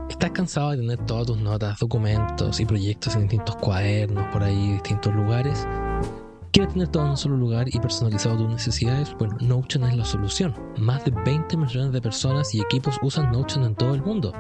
¿Estás cansado de tener todas tus notas, documentos y proyectos en distintos cuadernos, por ahí, distintos lugares? ¿Quieres tener todo en un solo lugar y personalizado tus necesidades? Bueno, Notion es la solución. Más de 20 millones de personas y equipos usan Notion en todo el mundo.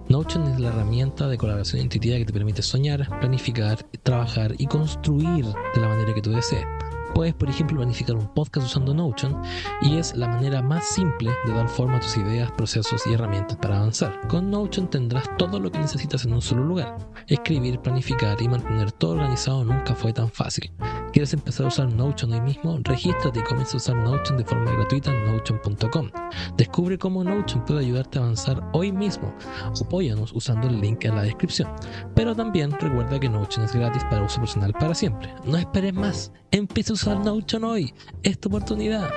Notion es la herramienta de colaboración intuitiva que te permite soñar, planificar, trabajar y construir de la manera que tú desees. Puedes, por ejemplo, planificar un podcast usando Notion y es la manera más simple de dar forma a tus ideas, procesos y herramientas para avanzar. Con Notion tendrás todo lo que necesitas en un solo lugar. Escribir, planificar y mantener todo organizado nunca fue tan fácil. ¿Quieres empezar a usar Notion hoy mismo? Regístrate y comienza a usar Notion de forma gratuita en Notion.com. Descubre cómo Notion puede ayudarte a avanzar hoy mismo. Apóyanos usando el link en la descripción. Pero también recuerda que Notion es gratis para uso personal para siempre. No esperes más. Empieza a usar Notion hoy. Es tu oportunidad.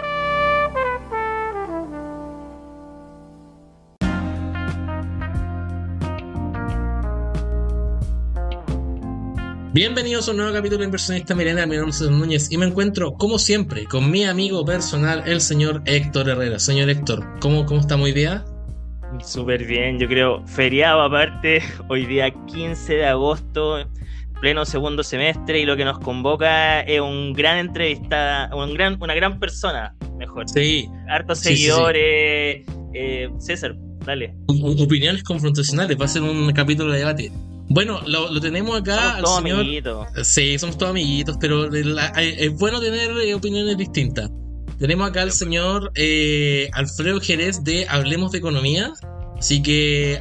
Bienvenidos a un nuevo capítulo de Inversionista Millennial. Mi nombre es César Núñez y me encuentro, como siempre, con mi amigo personal, el señor Héctor Herrera. Señor Héctor, ¿cómo está muy bien? Súper bien, yo creo, feriado aparte, hoy día 15 de agosto, pleno segundo semestre, y lo que nos convoca es un gran entrevista, una gran persona, mejor. Sí. Hartos seguidores. Sí. César, dale. Opiniones confrontacionales, va a ser un capítulo de debate. Bueno, lo tenemos acá. Somos todos señor... amiguitos. Sí, somos todos amiguitos, pero es bueno tener opiniones distintas. Tenemos acá al señor Alfredo Jerez de Hablemos de Economía. Así que,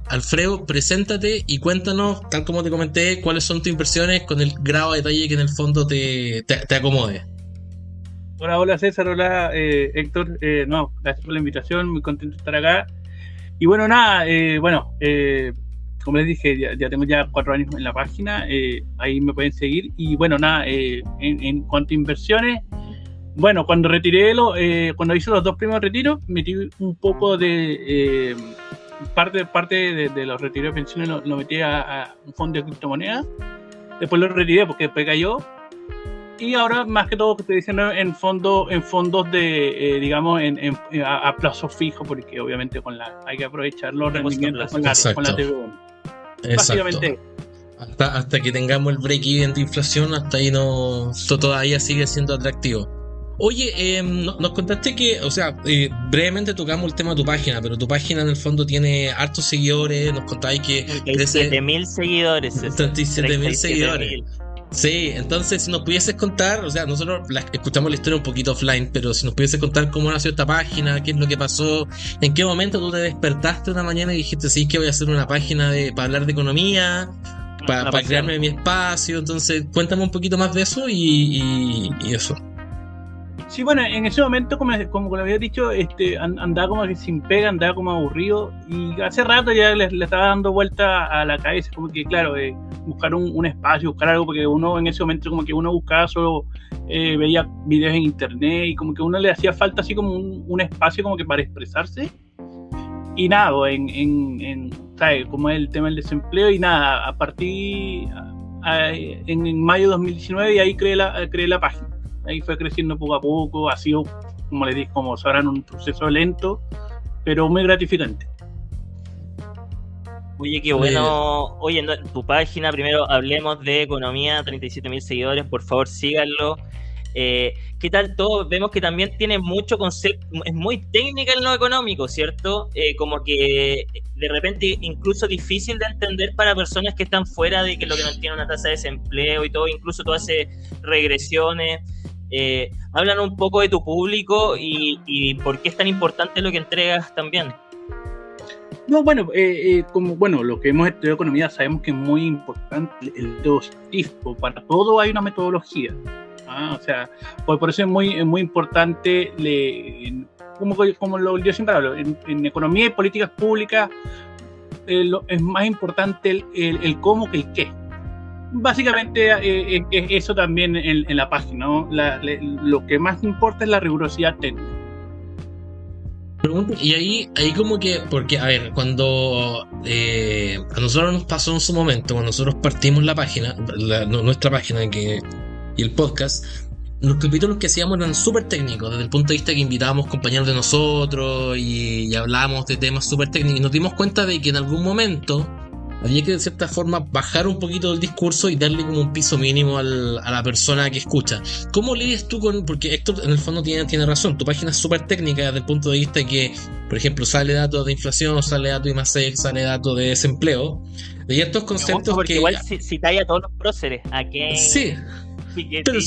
Alfredo, preséntate y cuéntanos, tal como te comenté, cuáles son tus impresiones con el grado de detalle que en el fondo te acomode. Hola César, hola Héctor. Gracias por la invitación, muy contento de estar acá. Y bueno, nada, como les dije, ya tengo 4 años en la página, ahí me pueden seguir. Y bueno, nada, en cuanto a inversiones, bueno, cuando hice los 2 primeros retiros, metí un poco de parte de los retiros de pensiones, lo metí a un fondo de criptomonedas. Después lo retiré porque después cayó. Y ahora, más que todo, que estoy diciendo en fondos de, digamos, a plazo fijo, porque obviamente hay que aprovechar los rendimientos con la TV1. Básicamente. Hasta que tengamos el break-even de inflación, hasta ahí todavía sigue siendo atractivo. Oye, nos contaste que, brevemente tocamos el tema de tu página, pero tu página en el fondo tiene hartos seguidores, nos contáis que... 37.000 seguidores. 37.000 seguidores. Sí, entonces si nos pudieses contar, nosotros escuchamos la historia un poquito offline, pero si nos pudieses contar cómo nació esta página, qué es lo que pasó, en qué momento tú te despertaste una mañana y dijiste, sí, que voy a hacer una página para hablar de economía, para crearme mi espacio. Entonces cuéntame un poquito más de eso y eso. Sí, bueno, en ese momento, como lo había dicho, andaba como sin pega, andaba como aburrido, y hace rato ya le estaba dando vuelta a la cabeza, como que claro, buscar un espacio, buscar algo, porque uno en ese momento como que uno buscaba solo, veía videos en internet, y como que uno le hacía falta así como un espacio como que para expresarse. Y nada, ¿sabes? Como es el tema del desempleo, y nada, en mayo de 2019, y ahí creé la página. Ahí fue creciendo poco a poco, ha sido, como les dije, como sabrán, un proceso lento, pero muy gratificante. Oye, qué bueno. Oye, en tu página, primero Hablemos de Economía, 37.000 seguidores, por favor síganlo. ¿Qué tal todo? Vemos que también tiene mucho concepto, es muy técnica en lo económico, ¿cierto? Como que de repente incluso difícil de entender para personas que están fuera de que lo que no tiene una tasa de desempleo y todo, incluso tú haces regresiones. Hablan un poco de tu público y por qué es tan importante lo que entregas también. No, bueno, lo que hemos estudiado economía sabemos que es muy importante el método científico. Para todo hay una metodología. Por eso es muy importante, como yo siempre hablo, en economía y políticas públicas es más importante el cómo que el qué. Básicamente es eso también en la página, ¿no? Lo que más importa es la rigurosidad técnica. Y ahí como que, porque a ver, cuando a nosotros nos pasó en su momento, cuando nosotros partimos la página, nuestra página y el podcast, los capítulos que hacíamos eran súper técnicos, desde el punto de vista que invitábamos compañeros de nosotros y hablábamos de temas súper técnicos, y nos dimos cuenta de que en algún momento había que de cierta forma bajar un poquito del discurso y darle como un piso mínimo a la persona que escucha. ¿Cómo lidias tú con...? Porque Héctor en el fondo tiene razón, tu página es súper técnica desde el punto de vista que, por ejemplo, sale datos de inflación, sale datos de I+6, sale datos de desempleo, de ciertos conceptos porque que... igual citáis a todos los próceres, a Keynes... Sí. Pero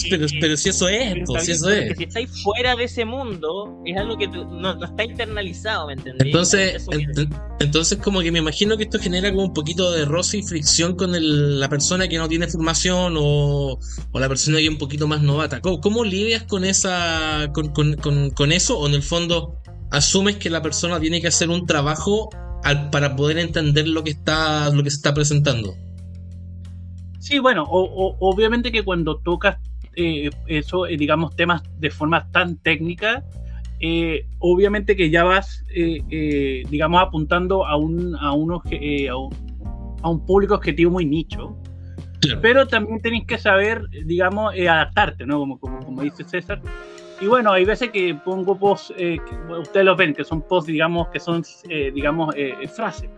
si eso es, pues, si eso es. Que si estáis fuera de ese mundo, es algo que no está internalizado, ¿me entendés? Entonces como que me imagino que esto genera como un poquito de roce y fricción con la persona que no tiene formación o la persona que es un poquito más novata. ¿Cómo lidias con esa con eso? ¿O en el fondo asumes que la persona tiene que hacer un trabajo para poder entender lo que se está presentando? Sí, bueno, obviamente que cuando tocas eso, digamos, temas de forma tan técnica, obviamente que ya vas, digamos, apuntando a un público objetivo muy nicho. Claro. Pero también tenéis que saber, digamos, adaptarte, ¿no? Como dice César. Y bueno, hay veces que pongo posts, ustedes los ven, que son posts, digamos, que son,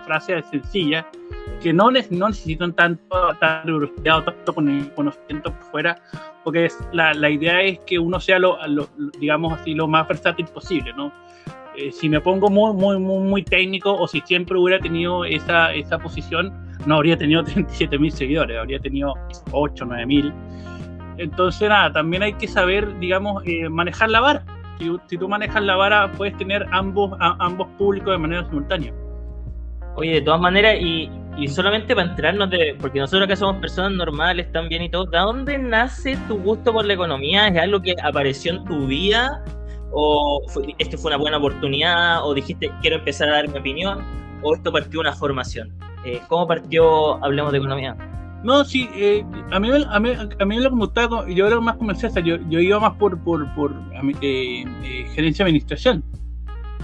frases sencillas, que no necesitan tanto conocimiento por fuera, porque la idea es que uno sea digamos así, lo más versátil posible, ¿no? Si me pongo muy técnico, o si siempre hubiera tenido esa posición, no habría tenido 37.000 seguidores, habría tenido 8, 9.000. Entonces, nada, también hay que saber, digamos, manejar la vara. Si tú manejas la vara, puedes tener ambos públicos de manera simultánea. Oye, de todas maneras, y solamente para enterarnos porque nosotros acá somos personas normales también y todo, ¿de dónde nace tu gusto por la economía? ¿Es algo que apareció en tu vida? ¿O esto fue una buena oportunidad? ¿O dijiste, quiero empezar a dar mi opinión? ¿O esto partió de una formación? ¿Cómo partió Hablemos de Economía? No, sí, a mí lo que me gustaba, yo era más como el César, yo iba más por gerencia de administración.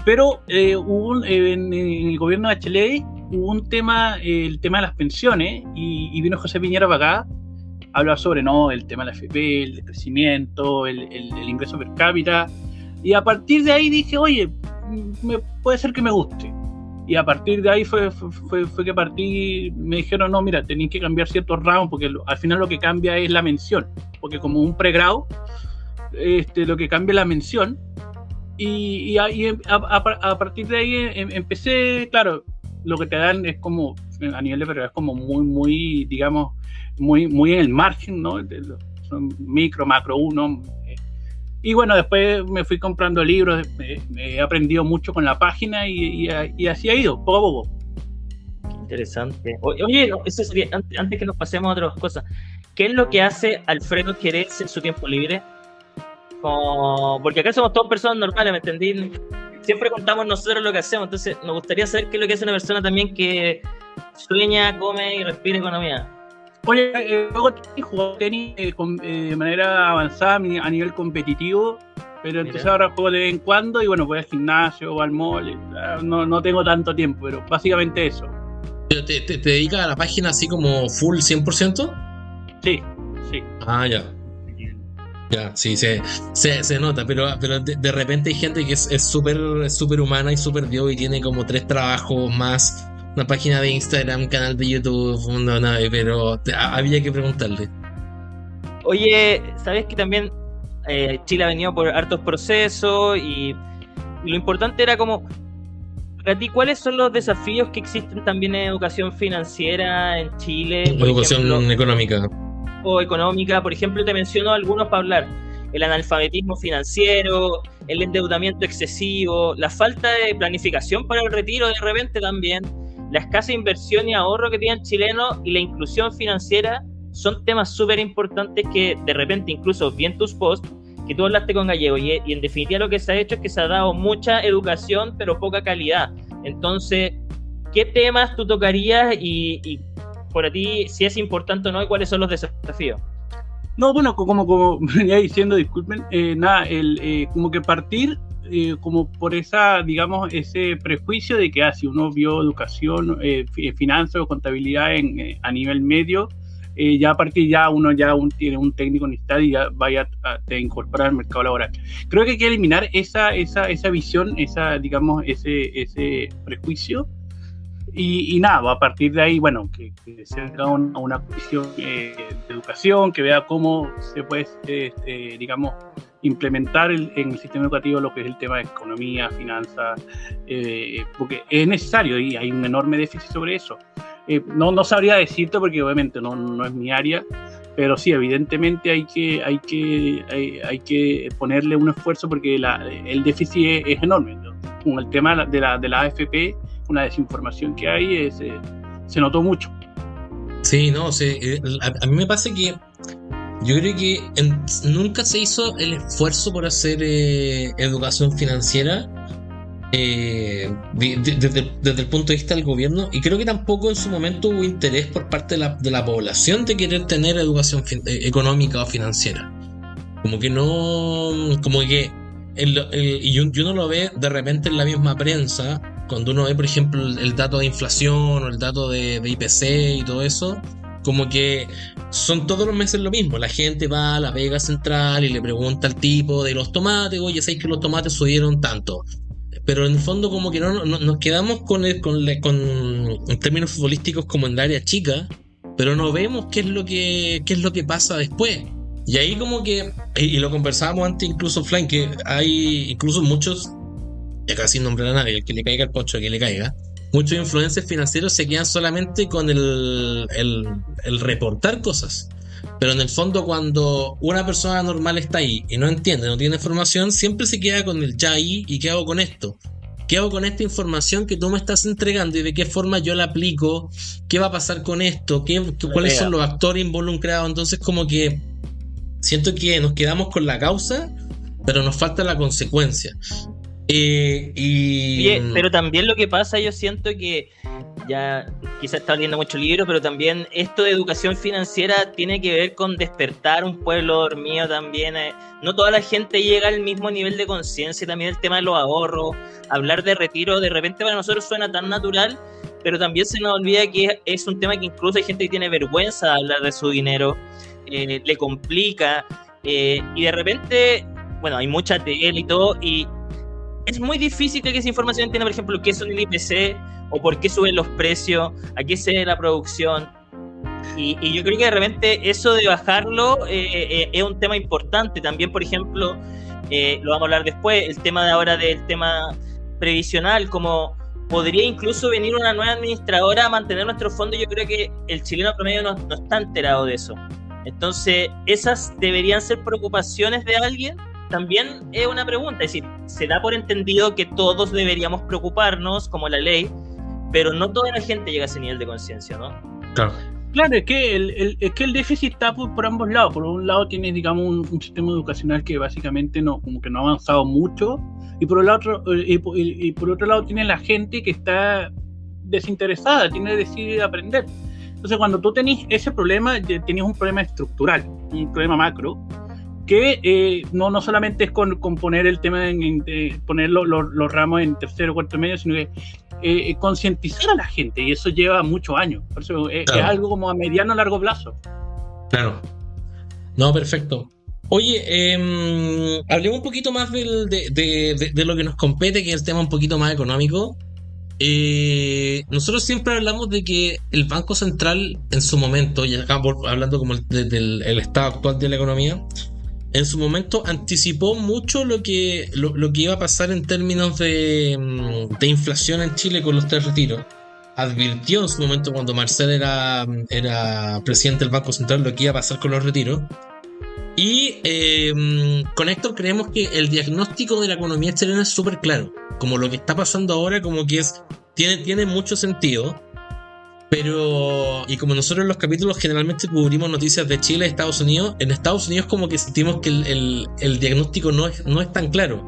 Pero hubo en el gobierno de Bachelet hubo un tema, el tema de las pensiones, y vino José Piñera para acá, hablaba sobre el tema de la FP, el crecimiento, el ingreso per cápita, y a partir de ahí dije, oye, puede ser que me guste. Y a partir de ahí fue que partí, me dijeron, no, mira, tenéis que cambiar ciertos ramos, porque al final lo que cambia es la mención, porque como un pregrado, lo que cambia es la mención, y a partir de ahí empecé, claro, lo que te dan es como, a nivel de pregrado, es como muy, digamos, muy en el margen, ¿no? Son micro, macro 1, y bueno, después me fui comprando libros, he aprendido mucho con la página y así ha ido, poco a poco. Interesante. Oye, eso sería, antes que nos pasemos a otras cosas, ¿qué es lo que hace Alfredo Jerez en su tiempo libre? Porque acá somos todas personas normales, ¿me entendí? Siempre contamos nosotros lo que hacemos, entonces nos gustaría saber qué es lo que hace una persona también que sueña, come y respira economía. Oye, luego juego tenis de manera avanzada a nivel competitivo, pero entonces ahora juego de vez en cuando y bueno, voy al gimnasio, voy al mall, no tengo tanto tiempo, pero básicamente eso. ¿Te dedicas a la página así como full 100%? Sí. Ah, ya. Ya, sí, se nota, pero de repente hay gente que es súper humana y súper Dios y tiene como 3 trabajos más, una página de Instagram, canal de YouTube, pero había que preguntarle. Oye, ¿sabes que también Chile ha venido por hartos procesos y lo importante era como, para ti, ¿cuáles son los desafíos que existen también en educación financiera en Chile? Educación económica. O económica, por ejemplo, te menciono algunos para hablar: el analfabetismo financiero, el endeudamiento excesivo, la falta de planificación para el retiro de repente también, la escasa inversión y ahorro que tienen chilenos y la inclusión financiera. Son temas súper importantes que de repente, incluso vi en tus posts que tú hablaste con Gallego y en definitiva lo que se ha hecho es que se ha dado mucha educación pero poca calidad. Entonces, ¿qué temas tú tocarías y por ti, si es importante o no, y cuáles son los desafíos? No, bueno, como venía diciendo, disculpen, como que partir como por digamos, ese prejuicio de que si uno vio educación, finanzas o contabilidad a nivel medio, ya a partir uno tiene un técnico en estado y ya vaya a incorporar al mercado laboral. Creo que hay que eliminar esa visión, ese prejuicio. Y nada, a partir de ahí, bueno, que se haga una comisión de educación, que vea cómo se puede, implementar en el sistema educativo lo que es el tema de economía, finanzas, porque es necesario y hay un enorme déficit sobre eso. No sabría decirte porque obviamente no es mi área, pero sí, evidentemente hay que ponerle un esfuerzo porque el déficit es enorme, ¿no? Con el tema de la AFP, una desinformación que hay, se notó mucho. Sí, no, a mí me pasa que yo creo que nunca se hizo el esfuerzo por hacer educación financiera desde el punto de vista del gobierno, y creo que tampoco en su momento hubo interés por parte de la población de querer tener educación económica o financiera. Como que no, como que y uno lo ve de repente en la misma prensa, cuando uno ve por ejemplo el dato de inflación o el dato de IPC y todo eso, como que son todos los meses lo mismo. La gente va a la Vega Central y le pregunta al tipo de los tomates, oye, ¿sabes que los tomates subieron tanto? Pero en el fondo como que no nos quedamos con en términos futbolísticos como en el área chica, pero no vemos qué es lo que pasa después. Y ahí como que, y lo conversábamos antes incluso offline, que hay incluso muchos, ya casi sin nombrar a nadie, el que le caiga el pocho, que le caiga, muchos influencers financieros se quedan solamente con el reportar cosas. Pero en el fondo cuando una persona normal está ahí y no entiende, no tiene información, siempre se queda con el ya ahí, ¿y qué hago con esto? ¿Qué hago con esta información que tú me estás entregando y de qué forma yo la aplico? ¿Qué va a pasar con esto? ¿Cuáles son los actores involucrados? Entonces como que siento que nos quedamos con la causa, pero nos falta la consecuencia. Pero también lo que pasa, yo siento que ya quizás está leyendo muchos libros, pero también esto de educación financiera tiene que ver con despertar un pueblo dormido también. No toda la gente llega al mismo nivel de conciencia. También el tema de los ahorros, hablar de retiro, de repente para nosotros suena tan natural, pero también se nos olvida que es un tema que incluso hay gente que tiene vergüenza de hablar de su dinero, le complica, y de repente, bueno, hay mucha tele y todo, y es muy difícil que esa información entienda, por ejemplo, qué son el IPC o por qué suben los precios, a qué se debe la producción. Y yo creo que de repente eso de bajarlo es un tema importante. También, por ejemplo, lo vamos a hablar después, el tema de ahora del tema previsional, como podría incluso venir una nueva administradora a mantener nuestros fondos. Yo creo que el chileno promedio no está enterado de eso. Entonces, esas deberían ser preocupaciones de alguien. También es una pregunta, es decir, se da por entendido que todos deberíamos preocuparnos, como la ley, pero no toda la gente llega a ese nivel de conciencia, ¿no? Claro, es que el déficit está por ambos lados. Por un lado tienes, digamos, un sistema educacional que básicamente no ha avanzado mucho, y por el otro lado tienes la gente que está desinteresada, tiene decidido aprender. Entonces, cuando tú tenés ese problema, tenés un problema estructural, un problema macro, que no solamente es con poner el tema de poner los ramos en tercero o cuarto medio, sino que concientizar a la gente, y eso lleva muchos años. Por eso claro, es algo como a mediano o largo plazo. Claro. No, perfecto. Oye, hablemos un poquito más de lo que nos compete, que es el tema un poquito más económico. Nosotros siempre hablamos de que el Banco Central en su momento, y acá hablando como del estado actual de la economía, en su momento anticipó mucho lo que iba a pasar en términos de inflación en Chile con los 3 retiros. Advirtió en su momento, cuando Marcel era presidente del Banco Central, lo que iba a pasar con los retiros. Y con Héctor creemos que el diagnóstico de la economía chilena es súper claro. Como lo que está pasando ahora, como que tiene mucho sentido. Pero, y como nosotros en los capítulos generalmente cubrimos noticias de Chile y Estados Unidos, en Estados Unidos como que sentimos que el diagnóstico no es tan claro.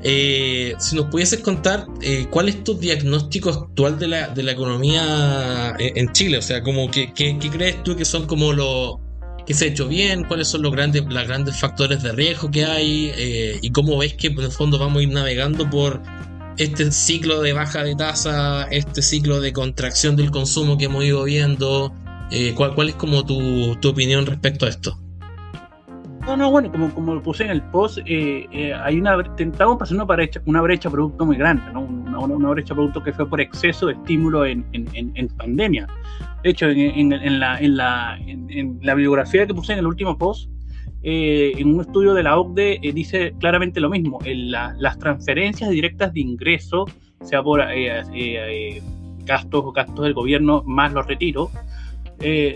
Si nos pudieses contar cuál es tu diagnóstico actual de la economía en Chile, o sea, como ¿qué crees tú que son como que se ha hecho bien, cuáles son los grandes factores de riesgo que hay, y cómo ves que en el fondo vamos a ir navegando por este ciclo de baja de tasa, este ciclo de contracción del consumo que hemos ido viendo, ¿Cuál es como tu opinión respecto a esto? No, bueno, como lo puse en el post, estamos pasando una brecha producto muy grande, ¿no? Una brecha producto que fue por exceso de estímulo en pandemia. De hecho, en la bibliografía que puse en el último post, en un estudio de la OCDE dice claramente lo mismo. Las transferencias directas de ingreso, sea por gastos del gobierno más los retiros,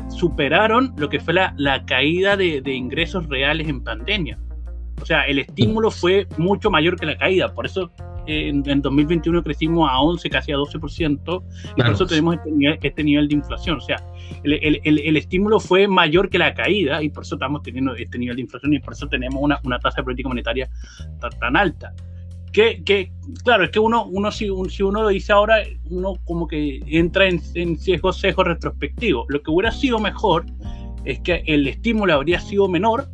superaron lo que fue la caída de ingresos reales en pandemia. O sea, el estímulo fue mucho mayor que la caída. Por eso en 2021 crecimos a 11, casi a 12%, y por eso tenemos este nivel de inflación. O sea, el estímulo fue mayor que la caída, y por eso estamos teniendo este nivel de inflación, y por eso tenemos una tasa de política monetaria tan alta. Claro, es que si uno lo dice ahora, uno como que entra en sesgo retrospectivo. Lo que hubiera sido mejor es que el estímulo habría sido menor,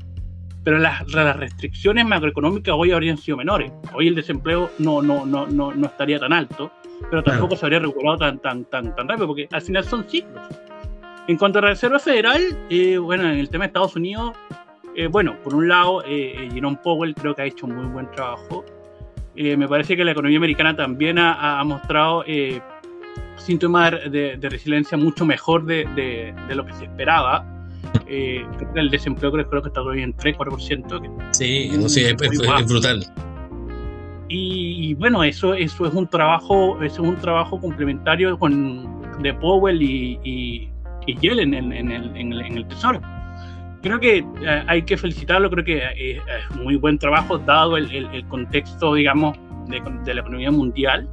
pero las restricciones macroeconómicas hoy habrían sido menores. Hoy el desempleo no estaría tan alto, pero tampoco se habría regulado tan rápido, porque al final son ciclos. En cuanto a la Reserva Federal, bueno, en el tema de Estados Unidos, bueno, por un lado, Jerome Powell creo que ha hecho muy buen trabajo. Me parece que la economía americana también ha mostrado síntomas de resiliencia mucho mejor de lo que se esperaba. El desempleo creo que está todavía en 3-4%. Sí, es brutal. Y bueno, eso es un trabajo complementario de Powell y Yellen en el Tesoro. Creo que hay que felicitarlo, creo que es muy buen trabajo dado el contexto, digamos, de la economía mundial.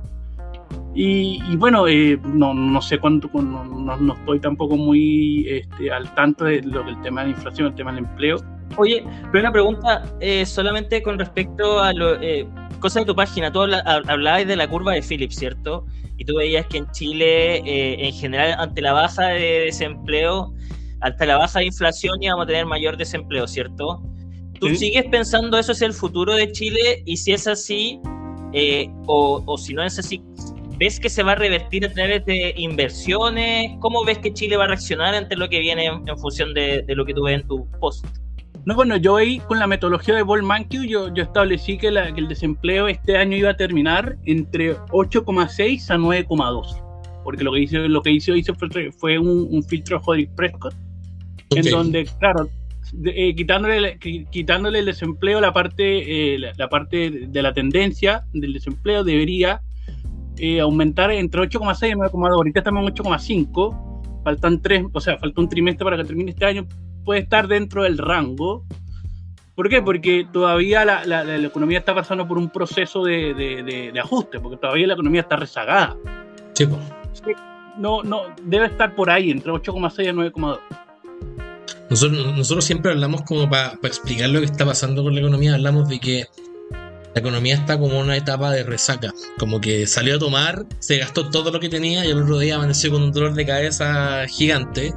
Y bueno, no sé cuánto, no estoy tampoco muy al tanto de lo del tema de la inflación, el tema del empleo. Oye, pero una pregunta solamente con respecto a cosas de tu página. Tú hablabas de la curva de Phillips, ¿cierto? Y tú veías que en Chile, en general, ante la baja de desempleo, hasta la baja de inflación íbamos a tener mayor desempleo, ¿cierto? ¿Tú sigues pensando eso es el futuro de Chile? Y si es así, o si no es así, ¿ves que se va a revertir a través de inversiones? ¿Cómo ves que Chile va a reaccionar ante lo que viene en función de lo que tú ves en tu post? No, bueno, yo ahí con la metodología de Paul Mankiw yo establecí que el desempleo este año iba a terminar entre 8,6 a 9,2. Porque lo que hizo fue un filtro Hodrick Prescott, en donde, claro, quitándole el desempleo, la parte de la tendencia del desempleo debería aumentar entre 8,6 y 9,2. Ahorita estamos en 8,5, falta un trimestre para que termine este año. Puede estar dentro del rango. ¿Por qué? Porque todavía la economía está pasando por un proceso de ajuste, porque todavía la economía está rezagada. Sí, pues. No, debe estar por ahí, entre 8,6 y 9,2. Nosotros siempre hablamos como para explicar lo que está pasando con la economía, hablamos de que la economía está como en una etapa de resaca, como que salió a tomar, se gastó todo lo que tenía y el otro día amaneció con un dolor de cabeza gigante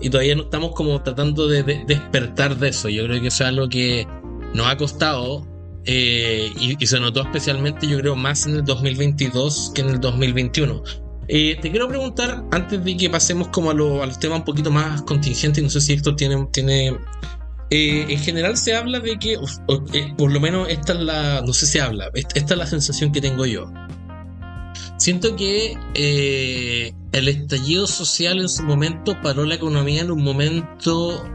y todavía no estamos como tratando de despertar de eso. Yo creo que eso es algo que nos ha costado y se notó especialmente, yo creo, más en el 2022 que en el 2021. Te quiero preguntar, antes de que pasemos como a los temas un poquito más contingentes, no sé si Héctor tiene en general se habla de que, por lo menos esta es la sensación que tengo yo. Siento que el estallido social en su momento paró la economía en un momento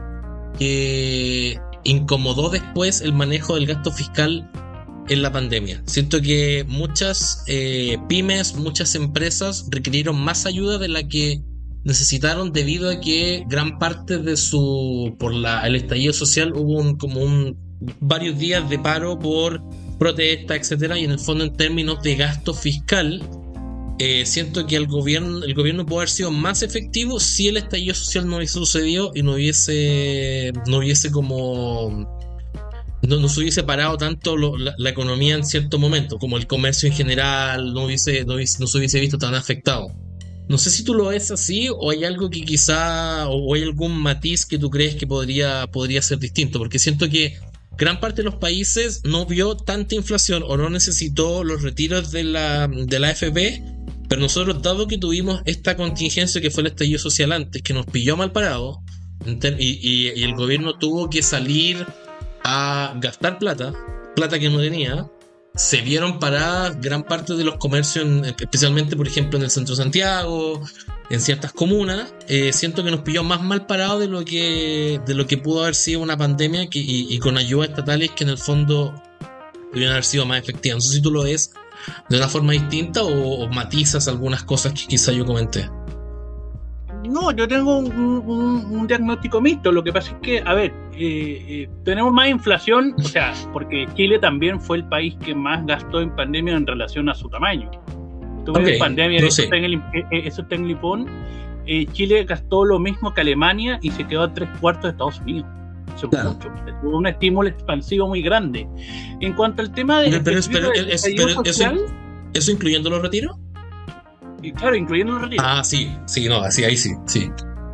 que incomodó después el manejo del gasto fiscal en la pandemia. Siento que muchas pymes, muchas empresas requirieron más ayuda de la que necesitaron debido a que gran parte de el estallido social hubo varios días de paro por protesta, etcétera, y en el fondo en términos de gasto fiscal siento que el gobierno puede haber sido más efectivo si el estallido social no hubiese sucedido y no se hubiese parado tanto la economía en cierto momento, como el comercio en general no se hubiese visto tan afectado. No sé si tú lo ves así o hay algo que o hay algún matiz que tú crees que podría ser distinto, porque siento que gran parte de los países no vio tanta inflación o no necesitó los retiros de la AFP Pero nosotros, dado que tuvimos esta contingencia que fue el estallido social antes, que nos pilló mal parados, y el gobierno tuvo que salir a gastar plata que no tenía, se vieron paradas gran parte de los comercios, especialmente por ejemplo en el centro de Santiago, en ciertas comunas. Siento que nos pilló más mal parados de lo que pudo haber sido una pandemia y con ayudas estatales que en el fondo debían haber sido más efectivas. No sé si tú lo ves de una forma distinta o matizas algunas cosas que quizá yo comenté. No, yo tengo un diagnóstico mixto. Lo que pasa es que, a ver, tenemos más inflación, o sea, porque Chile también fue el país que más gastó en pandemia en relación a su tamaño. En pandemia, no sé. Eso está en el IPON. Chile gastó lo mismo que Alemania y se quedó a 3/4 de Estados Unidos. Eso es mucho. Hubo un estímulo expansivo muy grande. En cuanto al tema de... ¿Eso incluyendo los retiros? Claro, incluyendo los retiros. Sí, no, así ahí sí.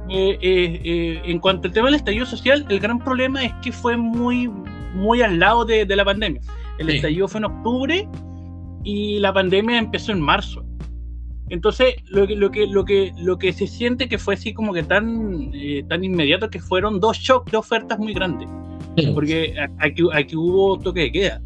En cuanto al tema del estallido social, el gran problema es que fue muy, muy al lado de la pandemia. El estallido fue en octubre y la pandemia empezó en marzo. Entonces, lo que se siente que fue así como que tan inmediato, que fueron 2 shocks de ofertas muy grandes. Porque aquí hubo toque de queda.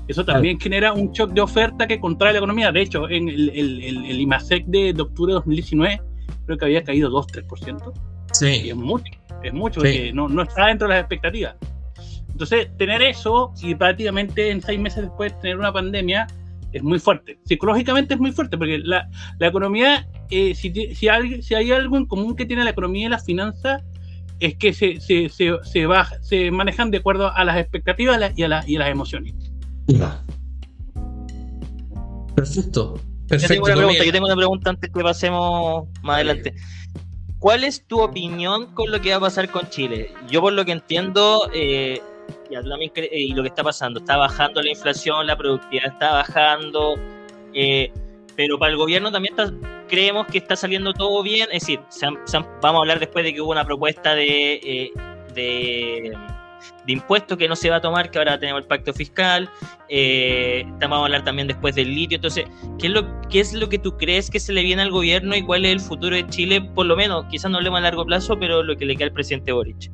Eso también genera un shock de oferta que contrae la economía. De hecho, en el IMASEC de octubre de 2019 creo que había caído 2-3%. Sí. Y es mucho, porque no está dentro de las expectativas. Entonces, tener eso y prácticamente en 6 meses después tener una pandemia es muy fuerte. Psicológicamente es muy fuerte, porque la economía, si hay algo en común que tiene la economía y las finanzas, es que se manejan de acuerdo a las expectativas y a las emociones. Perfecto. Yo tengo una pregunta antes que pasemos más adelante. ¿Cuál es tu opinión con lo que va a pasar con Chile? Yo por lo que entiendo, y lo que está pasando, está bajando la inflación, la productividad está bajando, pero para el gobierno también creemos que está saliendo todo bien. Es decir, vamos a hablar después de que hubo una propuesta de impuestos que no se va a tomar, que ahora tenemos el pacto fiscal. Vamos a hablar también después del litio. Entonces, ¿qué es lo que tú crees que se le viene al gobierno y cuál es el futuro de Chile? Por lo menos, quizás no hablemos a largo plazo, pero lo que le queda al presidente Boric.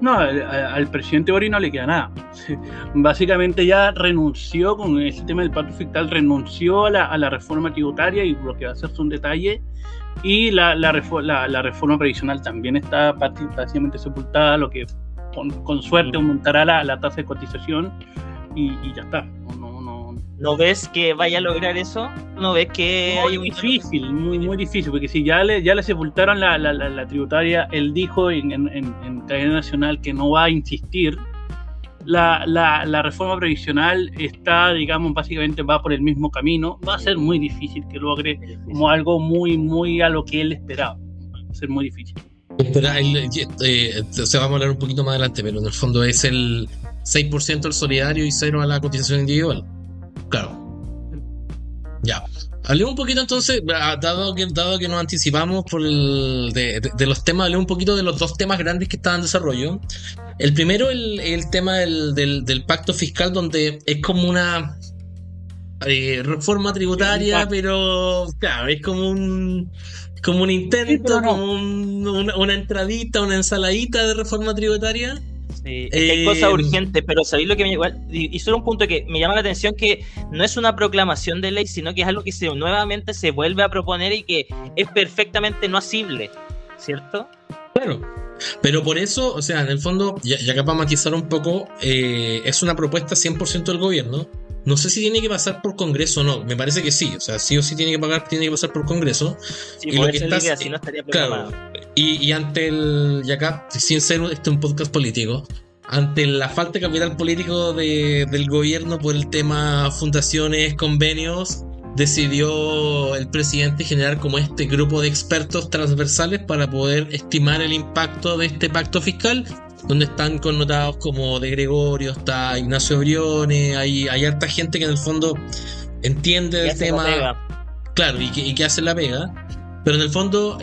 No, al presidente Boric no le queda nada. Básicamente ya renunció con ese tema del pacto fiscal, renunció a la reforma tributaria, y lo que va a hacer son detalles. Y la reforma previsional también está prácticamente sepultada, lo que con suerte aumentará la tasa de cotización y ya está. ¿No ves que vaya a lograr eso? ¿No ves que hay muy difícil, muy difícil? Porque si ya le sepultaron la tributaria, él dijo en cadena nacional que no va a insistir. La reforma previsional está, digamos, básicamente va por el mismo camino. Va a ser muy difícil que logre como algo muy a lo que él esperaba. Va a ser muy difícil. Espera, vamos a hablar un poquito más adelante, pero en el fondo es el 6% al solidario y 0% a la cotización individual. Claro. Ya. Hablemos un poquito entonces, dado que nos anticipamos de los temas, hablemos un poquito de los 2 temas grandes que están en desarrollo. El primero, el tema del pacto fiscal, donde es como una reforma tributaria, pero claro, es como un intento, no. Como una entradita, una ensaladita de reforma tributaria. Sí, hay cosas urgentes, pero ¿sabéis lo que y solo un punto que me llama la atención? Que no es una proclamación de ley, sino que es algo que nuevamente se vuelve a proponer y que es perfectamente no asible, ¿cierto? Claro, pero por eso, o sea, en el fondo, ya que para matizar un poco, es una propuesta 100% del gobierno. No sé si tiene que pasar por Congreso o no, me parece que sí, o sea, sí o sí tiene que pasar por Congreso. Sí, y lo que está, si no estaría programado. Claro, y ante y acá, sin ser un podcast político, ante la falta de capital político del gobierno por el tema fundaciones, convenios, decidió el presidente generar como este grupo de expertos transversales para poder estimar el impacto de este pacto fiscal, donde están connotados como De Gregorio, está Ignacio Briones, hay harta gente que en el fondo entiende del tema, claro, y que hace la pega. Pero en el fondo,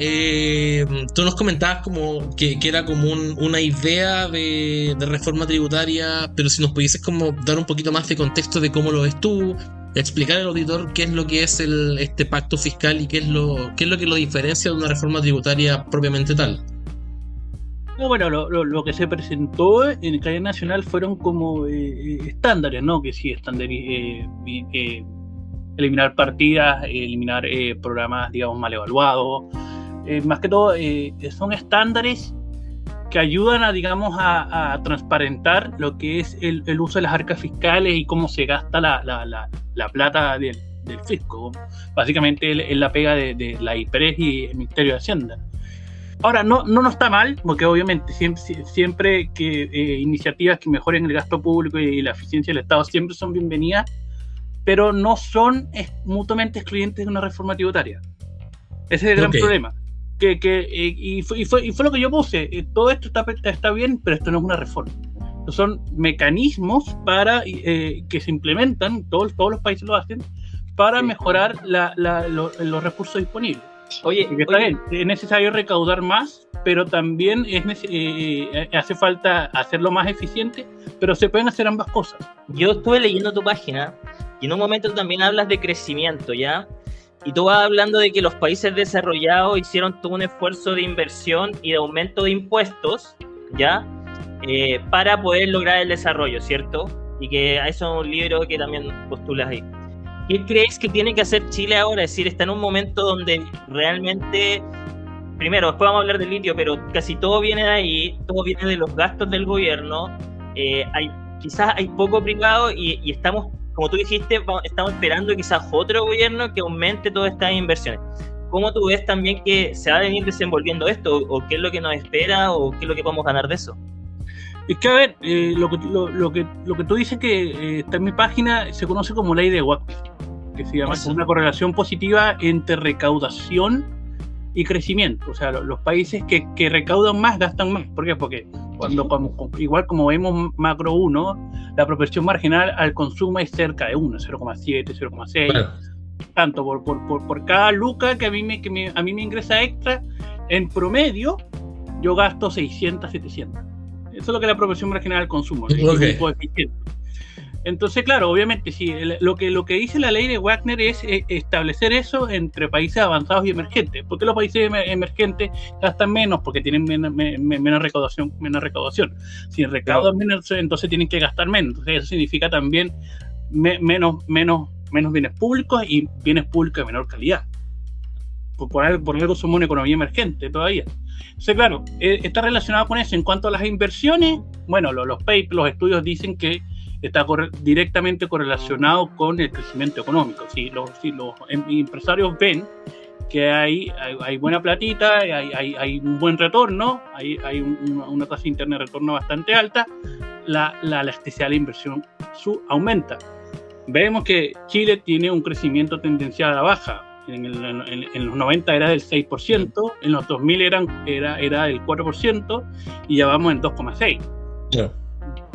tú nos comentabas como que era como una idea de reforma tributaria, pero si nos pudieses como dar un poquito más de contexto de cómo lo ves tú, explicar al auditor qué es lo que es este pacto fiscal y qué es lo que lo diferencia de una reforma tributaria propiamente tal. No, bueno, lo que se presentó en cadena nacional fueron como estándares, ¿no? Que sí, eliminar partidas, eliminar programas, digamos, mal evaluados. Más que todo, son estándares que ayudan a transparentar lo que es el uso de las arcas fiscales y cómo se gasta la plata del fisco. Básicamente es la pega de la IPRES y el Ministerio de Hacienda. Ahora, no está mal, porque obviamente siempre que iniciativas que mejoren el gasto público y la eficiencia del Estado siempre son bienvenidas, pero no son mutuamente excluyentes de una reforma tributaria. Ese es el gran problema. Y fue lo que yo puse. Todo esto está bien, pero esto no es una reforma. Son mecanismos para que se implementan, todos los países lo hacen, para mejorar los recursos disponibles. Oye, está bien, es necesario recaudar más, pero también hace falta hacerlo más eficiente, pero se pueden hacer ambas cosas. Yo estuve leyendo tu página y en un momento también hablas de crecimiento, ¿ya? Y tú vas hablando de que los países desarrollados hicieron todo un esfuerzo de inversión y de aumento de impuestos, ¿ya? Para poder lograr el desarrollo, ¿cierto? Y que eso es un libro que también postulas ahí. ¿Qué crees que tiene que hacer Chile ahora? Es decir, está en un momento donde realmente, primero, después vamos a hablar del litio, pero casi todo viene de ahí, todo viene de los gastos del gobierno, quizás hay poco privado y estamos, como tú dijiste, estamos esperando quizás otro gobierno que aumente todas estas inversiones. ¿Cómo tú ves también que se va a venir desenvolviendo esto? ¿O qué es lo que nos espera? ¿O qué es lo que podemos ganar de eso? Es que, a ver, lo que tú dices que está en mi página se conoce como ley de Wagner, que se llama una correlación positiva entre recaudación y crecimiento. O sea, los países que recaudan más gastan más. ¿Por qué? Porque igual como vemos macro 1, la proporción marginal al consumo es cerca de 1, 0,7, 0,6. Bueno. Tanto por cada luca que a mí me ingresa extra, en promedio yo gasto 600, 700. Eso es lo que es la proporción marginal al consumo, el coeficiente. Entonces, claro, obviamente, sí, lo que dice la ley de Wagner es establecer eso entre países avanzados y emergentes. ¿Por qué los países emergentes gastan menos? Porque tienen menos recaudación. Si recaudan menos, entonces tienen que gastar menos. Entonces, eso significa también menos bienes públicos y bienes públicos de menor calidad. Por algo somos una economía emergente todavía. Entonces, claro, está relacionado con eso. En cuanto a las inversiones, bueno, los estudios dicen que está directamente correlacionado con el crecimiento económico. Si los empresarios ven que hay buena platita, hay un buen retorno, hay una tasa interna de retorno bastante alta, la elasticidad de la inversión aumenta. Vemos que Chile tiene un crecimiento tendencial a la baja. En los 90 era del 6%, en los 2000 era del 4% y ya vamos en 2,6%. Yeah.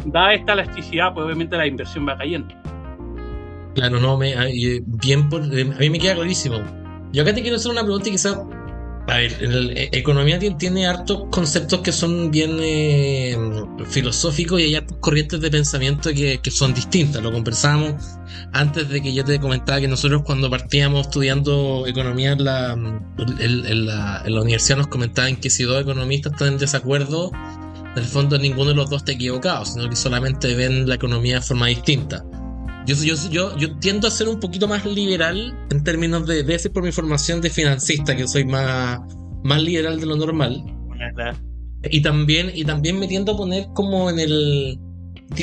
Dada esta elasticidad, pues obviamente la inversión va cayendo. Claro, no, a mí me queda clarísimo. Yo acá te quiero hacer una pregunta y quizás, a ver, economía tiene hartos conceptos que son bien filosóficos y hay hartas corrientes de pensamiento que son distintas. Lo conversábamos antes de que yo te comentaba que nosotros cuando partíamos estudiando economía en la universidad nos comentaban que si dos economistas están en desacuerdo, en el fondo ninguno de los dos está equivocado, sino que solamente ven la economía de forma distinta. Yo tiendo a ser un poquito más liberal en términos de decir por mi formación de financista, que soy más liberal de lo normal. Y también me tiendo a poner como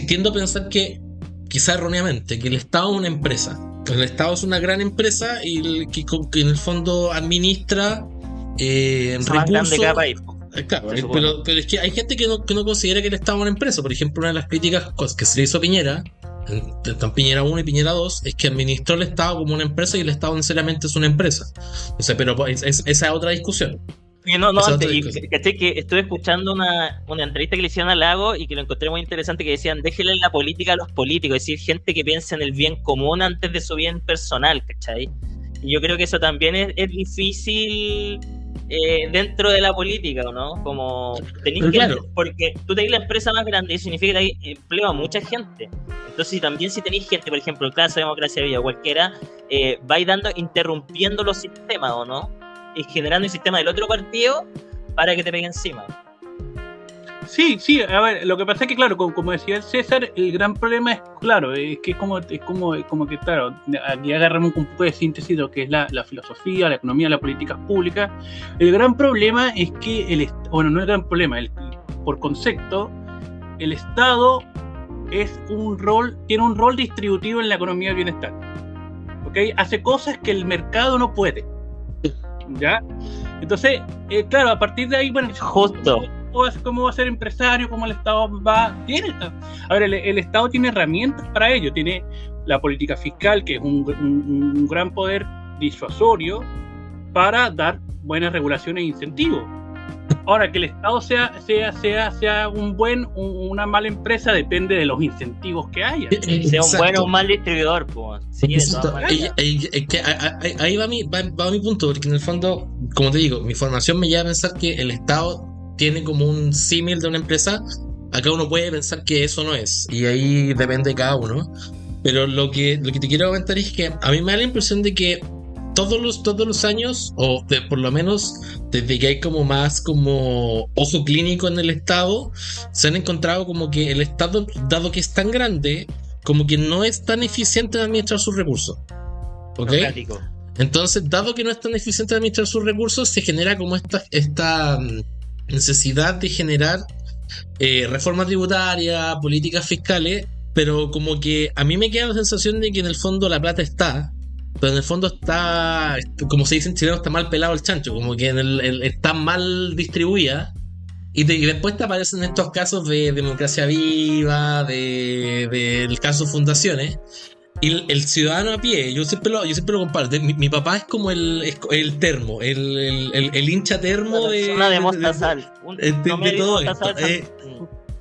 tiendo a pensar que, quizá erróneamente, que el Estado es una empresa. El Estado es una gran empresa y que en el fondo administra recursos. Claro, pero es que hay gente que no considera que el Estado es una empresa. Por ejemplo, una de las críticas que se le hizo a Piñera, en Piñera 1 y Piñera 2, es que administró el Estado como una empresa y el Estado necesariamente es una empresa. O sea, pero esa es otra discusión. Caché que estuve escuchando una entrevista que le hicieron a Lago y que lo encontré muy interesante, que decían, déjenle la política a los políticos, es decir, gente que piensa en el bien común antes de su bien personal, ¿cachai? Y yo creo que eso también es difícil dentro de la política, ¿o no? Como tenéis Claro. porque tú tenés la empresa más grande y eso significa que hay empleo a mucha gente. Entonces, también si tenéis gente, por ejemplo, en Casa Democracia Viva, cualquiera, vais interrumpiendo los sistemas, ¿o no? Y generando el sistema del otro partido para que te pegue encima. Sí, a ver, lo que pasa es que, claro, como decía el César, el gran problema es, claro, es que es como que, claro, aquí agarramos un poco de síntesis de lo que es la filosofía, la economía, las políticas públicas. El gran problema es que, no es el gran problema, por concepto, el Estado tiene un rol distributivo en la economía del bienestar, ¿ok? Hace cosas que el mercado no puede, ¿ya? Entonces, claro, a partir de ahí, bueno, justo. ¿Cómo va a ser empresario? ¿Cómo el Estado tiene? A ver, el Estado tiene herramientas para ello. Tiene la política fiscal, que es un gran poder disuasorio para dar buenas regulaciones e incentivos. Ahora, que el Estado sea una mala empresa depende de los incentivos que haya. Sea un buen o un mal distribuidor, pues. Sí, ahí va mi punto, porque en el fondo, como te digo, mi formación me lleva a pensar que el Estado tiene como un símil de una empresa. Acá uno puede pensar que eso no es, y ahí depende de cada uno. Pero lo que te quiero comentar es que a mí me da la impresión de que todos los años, por lo menos desde que hay como más como ojo clínico en el Estado, se han encontrado como que el Estado, dado que es tan grande, como que no es tan eficiente en administrar sus recursos, ¿ok? Entonces, dado que no es tan eficiente en administrar sus recursos, se genera como esta necesidad de generar reforma tributaria, políticas fiscales, pero como que a mí me queda la sensación de que en el fondo la plata está, pero en el fondo está, como se dice en chileno, está mal pelado el chancho, como que está mal distribuida, y después te aparecen estos casos de Democracia Viva, del caso Fundaciones. Y el ciudadano a pie, yo siempre lo comparo. Mi papá es como el termo, el hincha termo de todo esto.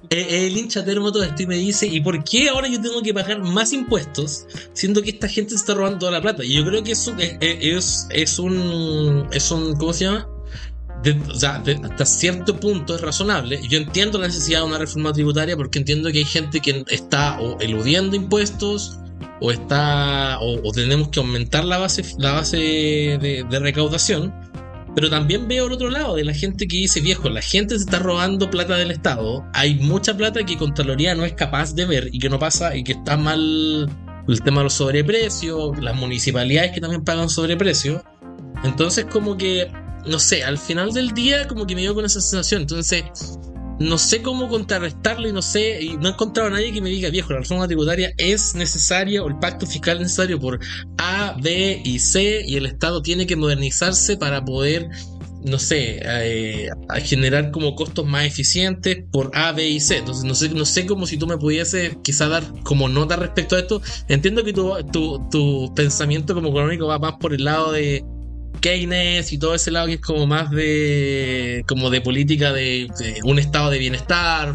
El hincha termo de todo esto, y me dice, ¿y por qué ahora yo tengo que pagar más impuestos siendo que esta gente se está robando toda la plata? Y yo creo que eso es un ¿cómo se llama? Hasta cierto punto es razonable. Yo entiendo la necesidad de una reforma tributaria, porque entiendo que hay gente que está o eludiendo impuestos, o tenemos que aumentar la base de recaudación. Pero también veo el otro lado de la gente que dice, viejo, la gente se está robando plata del Estado, hay mucha plata que Contraloría no es capaz de ver y que no pasa, y que está mal el tema de los sobreprecios, las municipalidades que también pagan sobreprecios. Entonces, como que, no sé, al final del día como que me dio con esa sensación. Entonces, no sé cómo contrarrestarlo, y no he encontrado a nadie que me diga, viejo, la reforma tributaria es necesaria, o el pacto fiscal es necesario por A, B y C, y el Estado tiene que modernizarse para poder, no sé, generar como costos más eficientes por A, B y C. Entonces no sé cómo, si tú me pudieses quizá dar como nota respecto a esto. Entiendo que tu pensamiento como económico va más por el lado de Keynes y todo ese lado, que es como más de política de un estado de bienestar,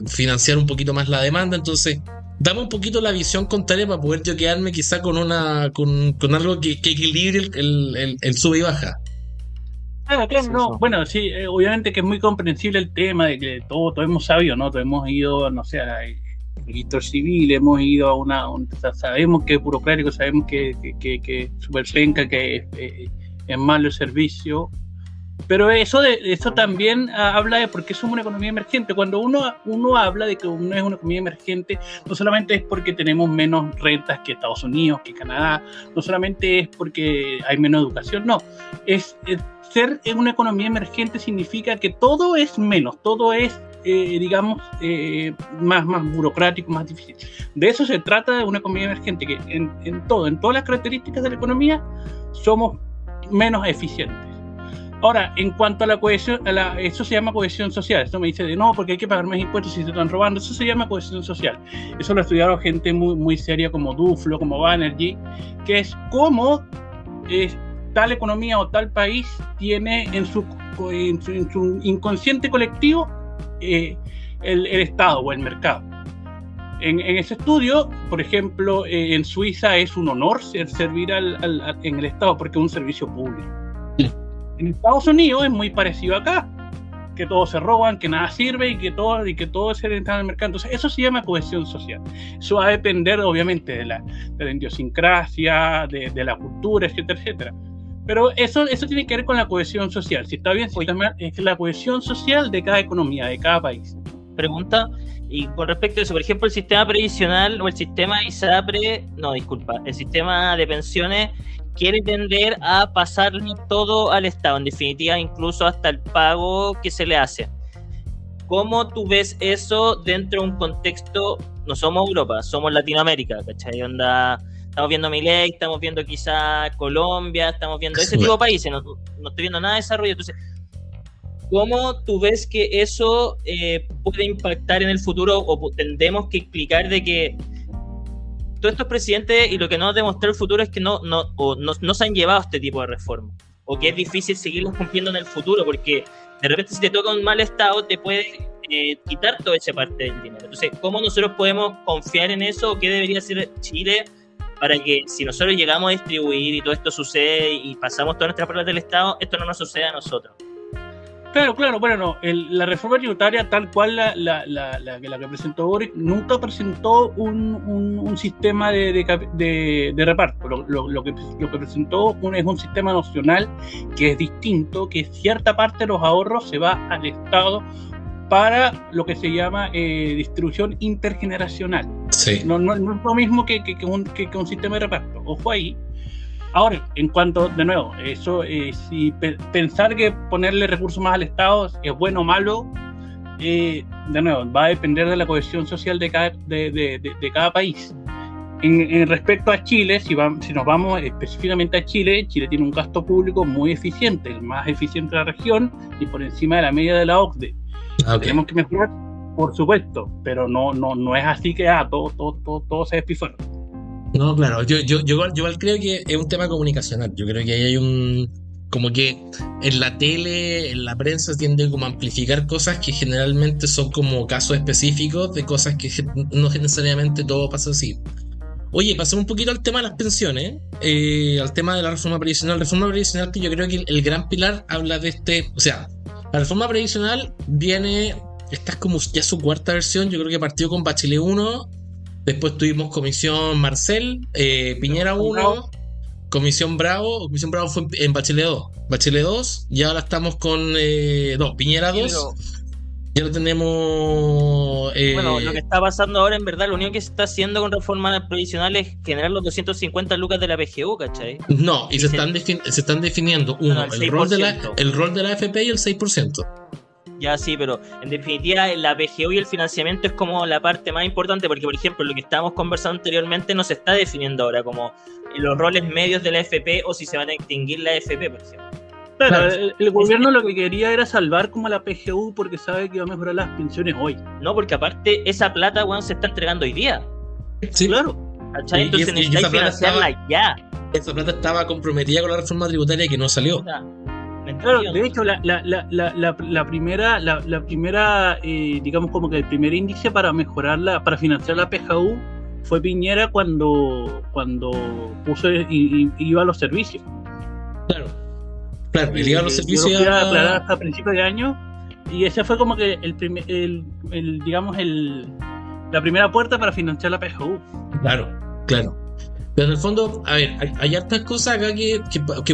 financiar un poquito más la demanda. Entonces, dame un poquito la visión contraria para poder yo quedarme quizá con algo que equilibre el sube y baja. Claro, no. Bueno, sí, obviamente que es muy comprensible el tema de que todos hemos sabido, ¿no? Todos hemos ido, no sé, a registro civil, hemos ido a sabemos que es burocrático, sabemos que super penca, que es malo el servicio, pero eso también habla de por qué somos una economía emergente. Cuando uno habla de que uno es una economía emergente, no solamente es porque tenemos menos rentas que Estados Unidos, que Canadá, no solamente es porque hay menos educación, no, ser una economía emergente significa que todo es menos, todo es más burocrático, más difícil. De eso se trata de una economía emergente, que en todas las características de la economía somos menos eficientes. Ahora, en cuanto a la cohesión, eso se llama cohesión social. Esto me dice de no, porque hay que pagar más impuestos si se están robando. Eso se llama cohesión social. Eso lo ha estudiado gente muy, muy seria como Duflo, como Banerjee, que es cómo tal economía o tal país tiene en su inconsciente colectivo el Estado o el mercado. En ese estudio, por ejemplo, en Suiza es un honor servir en el Estado, porque es un servicio público. En Estados Unidos es muy parecido acá, que todos se roban, que nada sirve y que todo se entra en el mercado. Entonces eso se llama cohesión social. Eso va a depender obviamente de la idiosincrasia, de la cultura, etcétera, etcétera. Pero eso tiene que ver con la cohesión social. Si está bien, si está mal, es la cohesión social de cada economía, de cada país. Pregunta, y con respecto a eso, por ejemplo, el sistema previsional o el sistema ISAPRE, el sistema de pensiones quiere tender a pasarle todo al Estado, en definitiva, incluso hasta el pago que se le hace. ¿Cómo tú ves eso dentro de un contexto? No somos Europa, somos Latinoamérica, ¿cachai? Estamos viendo Milei, estamos viendo quizá Colombia, estamos viendo ese tipo de países, no estoy viendo nada de desarrollo. Entonces, ¿cómo tú ves que eso puede impactar en el futuro, o tendemos que explicar de que todos estos presidentes, y lo que nos demostró el futuro es que no se han llevado este tipo de reformas, o que es difícil seguirlos cumpliendo en el futuro, porque de repente si te toca un mal estado te puede quitar toda esa parte del dinero? Entonces, ¿cómo nosotros podemos confiar en eso? ¿O qué debería hacer Chile para que, si nosotros llegamos a distribuir y todo esto sucede y pasamos todas nuestras pruebas del Estado, esto no nos suceda a nosotros? Claro, bueno, la reforma tributaria tal cual la que presentó Boric nunca presentó un sistema de reparto. Lo que presentó es un sistema nacional que es distinto, que cierta parte de los ahorros se va al Estado para lo que se llama distribución intergeneracional. Sí. No es lo mismo que un sistema de reparto. Ojo ahí. Ahora, en cuanto, de nuevo, eso, si pensar que ponerle recursos más al Estado es bueno o malo, de nuevo, va a depender de la cohesión social de cada país. En respecto a Chile, si nos vamos específicamente a Chile tiene un gasto público muy eficiente, el más eficiente de la región y por encima de la media de la OCDE. Okay. Tenemos que mejorar, por supuesto, pero no es así que todo se despifarra. No, claro, yo igual creo que es un tema comunicacional. Yo creo que ahí hay como que en la tele, en la prensa tienden como a amplificar cosas que generalmente son como casos específicos de cosas que no necesariamente todo pasa así. Oye, pasemos un poquito al tema de las pensiones, al tema de la reforma previsional. Reforma previsional que yo creo que el gran pilar habla de o sea, la reforma previsional esta es como ya su cuarta versión. Yo creo que partió con Bachelet 1. Después tuvimos Comisión Marcel, Piñera 1, Comisión Bravo fue en Bachelet 2. Bachelet 2, y ahora estamos con Piñera 2. Ya lo tenemos. Bueno, lo que está pasando ahora, en verdad, lo único que se está haciendo con reformas previsionales es generar los 250 lucas de la PGU, ¿cachai? No, y se están definiendo el rol de la AFP y el 6%. Ya sí, pero en definitiva la PGU y el financiamiento es como la parte más importante, porque por ejemplo lo que estábamos conversando anteriormente no se está definiendo ahora, como los roles medios de la AFP o si se van a extinguir la AFP, por ejemplo. Claro, el gobierno lo que quería era salvar como la PGU porque sabe que va a mejorar las pensiones hoy. No, porque aparte esa plata, weón, se está entregando hoy día. Sí. Claro. ¿Cachai? Entonces necesitáis financiarla ya. Esa plata estaba comprometida con la reforma tributaria que no salió. Claro, de hecho, la primera digamos como que el primer índice para para financiar la PGU fue Piñera cuando puso iba a los servicios. Claro, iba a los servicios. Yo lo fui a aclarar hasta principios de año y ese fue como que la primera puerta para financiar la PGU. Claro. Pero en el fondo, a ver, hay hartas cosas acá que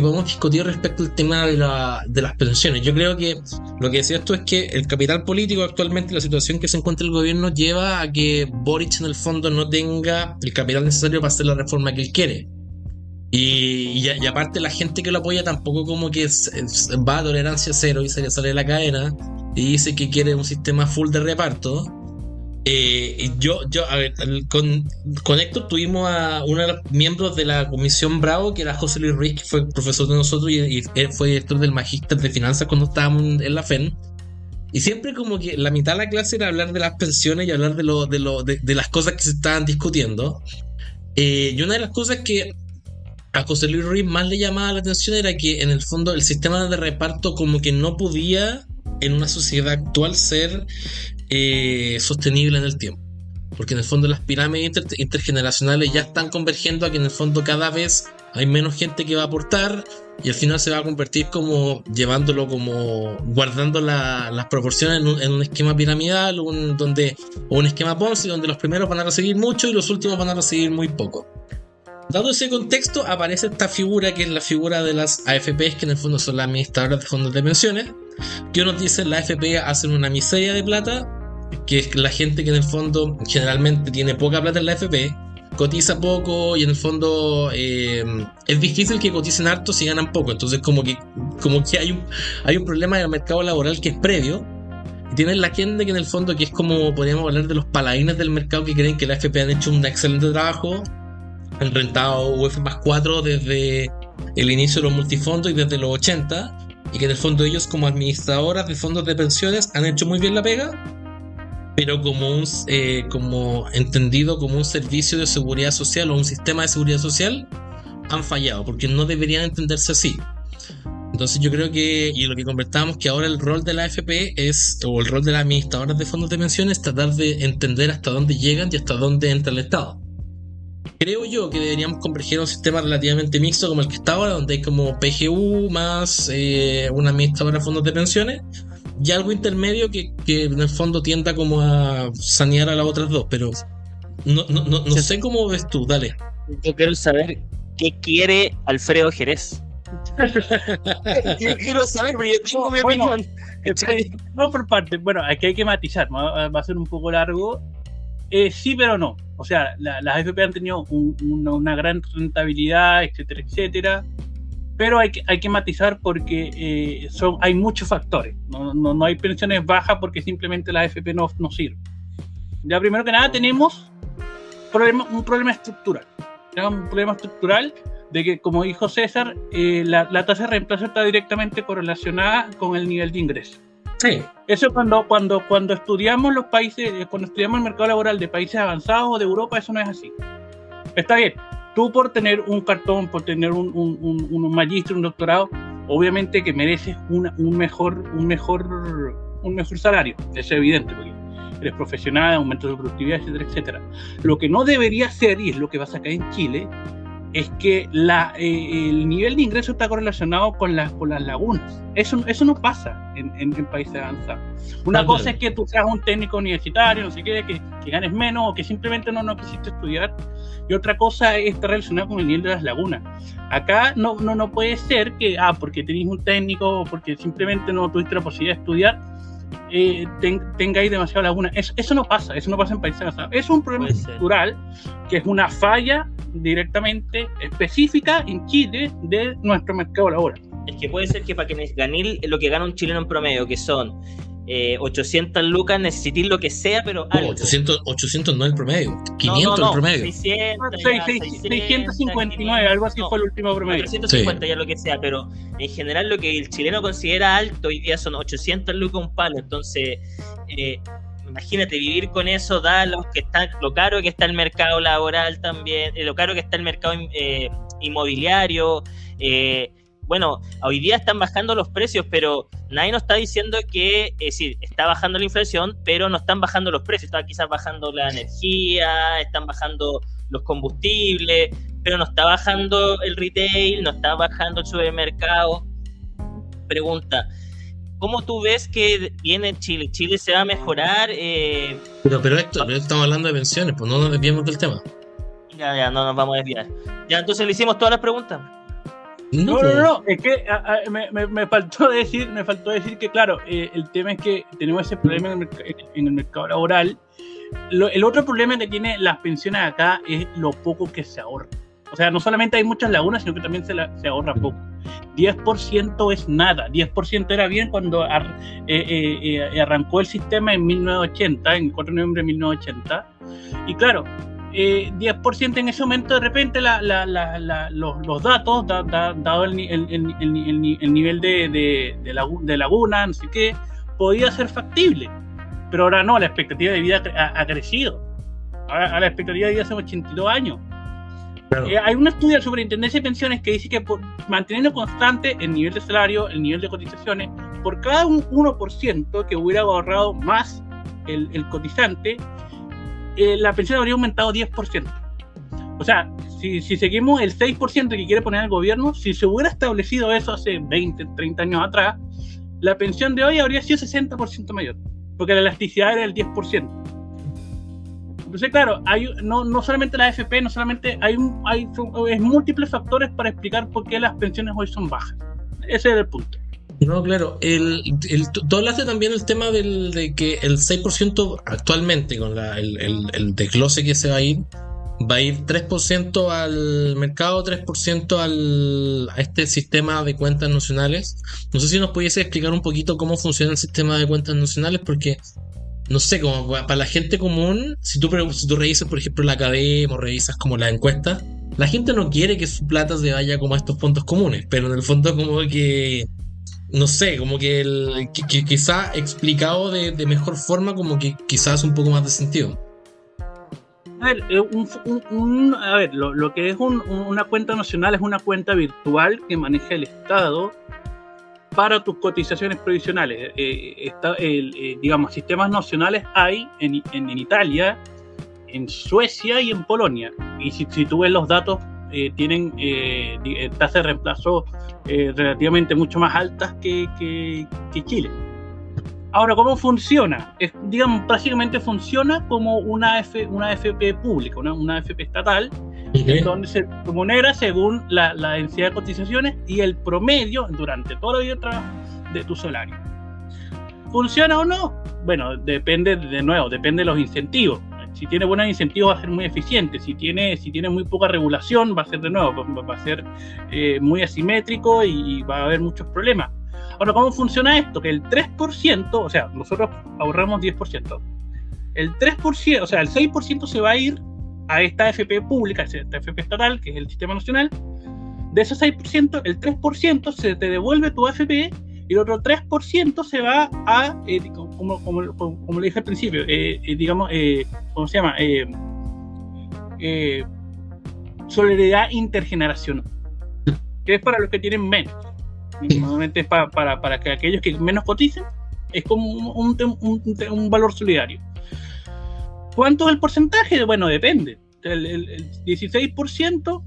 podemos discutir respecto al tema de las pensiones. Yo creo que lo que decía esto es que el capital político actualmente, la situación que se encuentra el gobierno, lleva a que Boric en el fondo no tenga el capital necesario para hacer la reforma que él quiere. Y aparte la gente que lo apoya tampoco como que va a tolerancia cero y se le sale la cadena y dice que quiere un sistema full de reparto. A ver, con Héctor tuvimos a uno de los miembros de la Comisión Bravo, que era José Luis Ruiz, que fue profesor de nosotros y él fue director del Magíster de Finanzas cuando estábamos en la FEN. Y siempre como que la mitad de la clase era hablar de las pensiones y hablar de las cosas que se estaban discutiendo. Y una de las cosas que a José Luis Ruiz más le llamaba la atención era que en el fondo el sistema de reparto como que no podía en una sociedad actual ser sostenible en el tiempo, porque en el fondo las pirámides intergeneracionales ya están convergiendo a que en el fondo cada vez hay menos gente que va a aportar y al final se va a convertir como llevándolo como guardando las proporciones en un esquema piramidal, o un esquema Ponzi donde los primeros van a recibir mucho y los últimos van a recibir muy poco. Dado ese contexto, aparece esta figura que es la figura de las AFPs, que en el fondo son las administradoras de fondos de pensiones, que nos dicen las AFP hacen una miseria de plata, que es la gente que en el fondo generalmente tiene poca plata en la AFP, cotiza poco y en el fondo es difícil que coticen harto si ganan poco. Entonces como que hay un problema del mercado laboral que es previo. Y tienen la gente que en el fondo que es como podríamos hablar de los paladines del mercado, que creen que la AFP han hecho un excelente trabajo, han rentado UF+4 desde el inicio de los multifondos y desde los 80, y que en el fondo ellos como administradoras de fondos de pensiones han hecho muy bien la pega, pero como entendido como un servicio de seguridad social o un sistema de seguridad social, han fallado, porque no deberían entenderse así. Entonces yo creo que, y lo que conversábamos, que ahora el rol de la AFP o el rol de las administradoras de fondos de pensiones, es tratar de entender hasta dónde llegan y hasta dónde entra el Estado. Creo yo que deberíamos converger a un sistema relativamente mixto como el que está ahora, donde hay como PGU más una administradora de fondos de pensiones y algo intermedio que en el fondo tienda como a sanear a las otras dos, pero no sé cómo ves tú, dale. Yo quiero saber qué quiere Alfredo Jerez. Yo quiero saber, pero yo tengo mi opinión. Vamos por parte. Bueno, aquí hay que matizar, va a ser un poco largo. Sí, pero no. O sea, las AFP han tenido una gran rentabilidad, etcétera, etcétera. Pero hay que matizar porque hay muchos factores. No hay pensiones bajas porque simplemente la AFP no sirve. Ya primero que nada tenemos un problema estructural. Un problema estructural de que, como dijo César, la tasa de reemplazo está directamente correlacionada con el nivel de ingreso. Sí. Eso cuando estudiamos los países, cuando estudiamos el mercado laboral de países avanzados o de Europa, eso no es así. Está bien, tú por tener un cartón, por tener un magíster, un doctorado, obviamente que mereces un mejor salario, eso es evidente, porque eres profesional, aumento de productividad, etcétera, etcétera. Lo que no debería ser, y es lo que pasa acá en Chile, es que el nivel de ingreso está correlacionado con las lagunas. Eso no pasa en países avanzados. Una cosa es que tú seas un técnico universitario, no sé qué, que ganes menos o que simplemente no quisiste estudiar, y otra cosa es estar relacionado con el nivel de las lagunas. Acá no puede ser que porque tenés un técnico o porque simplemente no tuviste la posibilidad de estudiar, tengáis demasiada laguna. Eso no pasa en países avanzados. Es un problema estructural que es una falla directamente específica en Chile de nuestro mercado laboral. Es que puede ser que para que ganéis lo que gana un chileno en promedio, que son 800 lucas, necesitéis lo que sea, pero algo. 800 no es el promedio, 500 el promedio. 659, algo así fue el último promedio. 350 ya lo que sea, pero en general lo que el chileno considera alto hoy día son 800 lucas un palo. Entonces, imagínate vivir con eso, da lo caro que está el mercado laboral también, lo caro que está el mercado inmobiliario. Bueno, hoy día están bajando los precios, pero nadie nos está diciendo que sí, está bajando la inflación, pero no están bajando los precios. Está quizás bajando la energía, están bajando los combustibles, pero no está bajando el retail, no está bajando el supermercado. Pregunta, ¿cómo tú ves que viene Chile? ¿Chile se va a mejorar? Pero estamos hablando de pensiones, pues no nos desviemos del tema. Ya, no nos vamos a desviar. Ya, entonces le hicimos todas las preguntas. No, es que me faltó decir que, claro, el tema es que tenemos ese problema en el mercado laboral. El otro problema que tienen las pensiones acá es lo poco que se ahorra. O sea, no solamente hay muchas lagunas, sino que también se ahorra poco. 10% es nada. 10% era bien cuando arrancó el sistema en 1980, en el 4 de noviembre de 1980. Y claro, 10% en ese momento, de repente los datos, dado el nivel de laguna, no sé qué, podía ser factible. Pero ahora no, la expectativa de vida ha crecido. Ahora la expectativa de vida son 82 años. Claro. Hay un estudio de la Superintendencia de Pensiones que dice que manteniendo constante el nivel de salario, el nivel de cotizaciones, por cada un 1% que hubiera ahorrado más el cotizante, la pensión habría aumentado 10%. O sea, si seguimos el 6% que quiere poner el gobierno, si se hubiera establecido eso hace 20, 30 años atrás, la pensión de hoy habría sido 60% mayor, porque la elasticidad era del 10%. Entonces, claro, no solamente la AFP, no solamente hay múltiples factores para explicar por qué las pensiones hoy son bajas. Ese es el punto. No, claro. Tú hablaste también del tema de que el 6% actualmente, con el desglose que se va a ir 3% al mercado, 3% a este sistema de cuentas nacionales. No sé si nos pudiese explicar un poquito cómo funciona el sistema de cuentas nacionales, porque no sé, como para la gente común, si tú revisas, por ejemplo, la Academia o revisas como las encuestas, la gente no quiere que su plata se vaya como a estos fondos comunes, pero en el fondo como que, no sé, como que quizá explicado de mejor forma, como que quizás un poco más de sentido. A ver, lo que es una cuenta nacional es una cuenta virtual que maneja el Estado para tus cotizaciones provisionales. Digamos, sistemas nacionales hay en Italia, en Suecia y en Polonia. Y si tú ves los datos, tienen tasas de reemplazo relativamente mucho más altas que Chile. Ahora, ¿cómo funciona? Digamos, prácticamente funciona como una AFP pública, una AFP estatal, donde se remunera según la densidad de cotizaciones y el promedio durante toda la vida de trabajo de tu salario. ¿Funciona o no? Bueno, depende de los incentivos. Si tiene buenos incentivos va a ser muy eficiente. Si tiene muy poca regulación va a ser va a ser muy asimétrico y va a haber muchos problemas. Ahora, ¿cómo funciona esto? Que el 3%, o sea, nosotros ahorramos 10%. El 3%, o sea, el 6% se va a ir a esta AFP pública, esta AFP estatal, que es el sistema nacional. De ese 6%, el 3% se te devuelve tu AFP y el otro 3% se va a, como le dije al principio, digamos, ¿cómo se llama? Solidaridad intergeneracional, que es para los que tienen menos. Normalmente es para que aquellos que menos coticen, es como un valor solidario. ¿Cuánto es el porcentaje? Bueno, depende. El 16%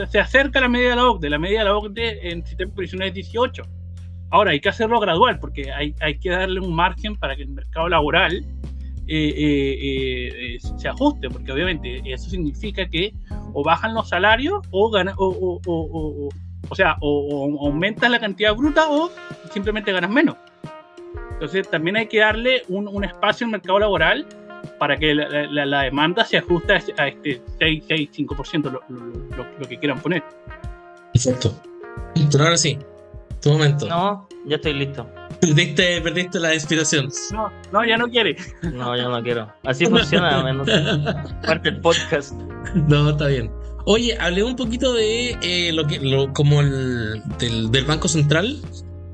se acerca a la media de la OCDE. La media de la OCDE en sistema previsional es 18%. Ahora, hay que hacerlo gradual, porque hay que darle un margen para que el mercado laboral se ajuste, porque obviamente eso significa que o bajan los salarios o aumentas la cantidad bruta o simplemente ganas menos. Entonces también hay que darle un espacio al mercado laboral para que la demanda se ajuste a este 6-5%, lo que quieran poner. Perfecto. Pero ahora sí, tu momento. No, ya estoy listo. Perdiste la inspiración. No, ya no quiere. No, ya no quiero. Así funciona, parte del podcast. No, está bien. Oye, hablé un poquito de del Banco Central.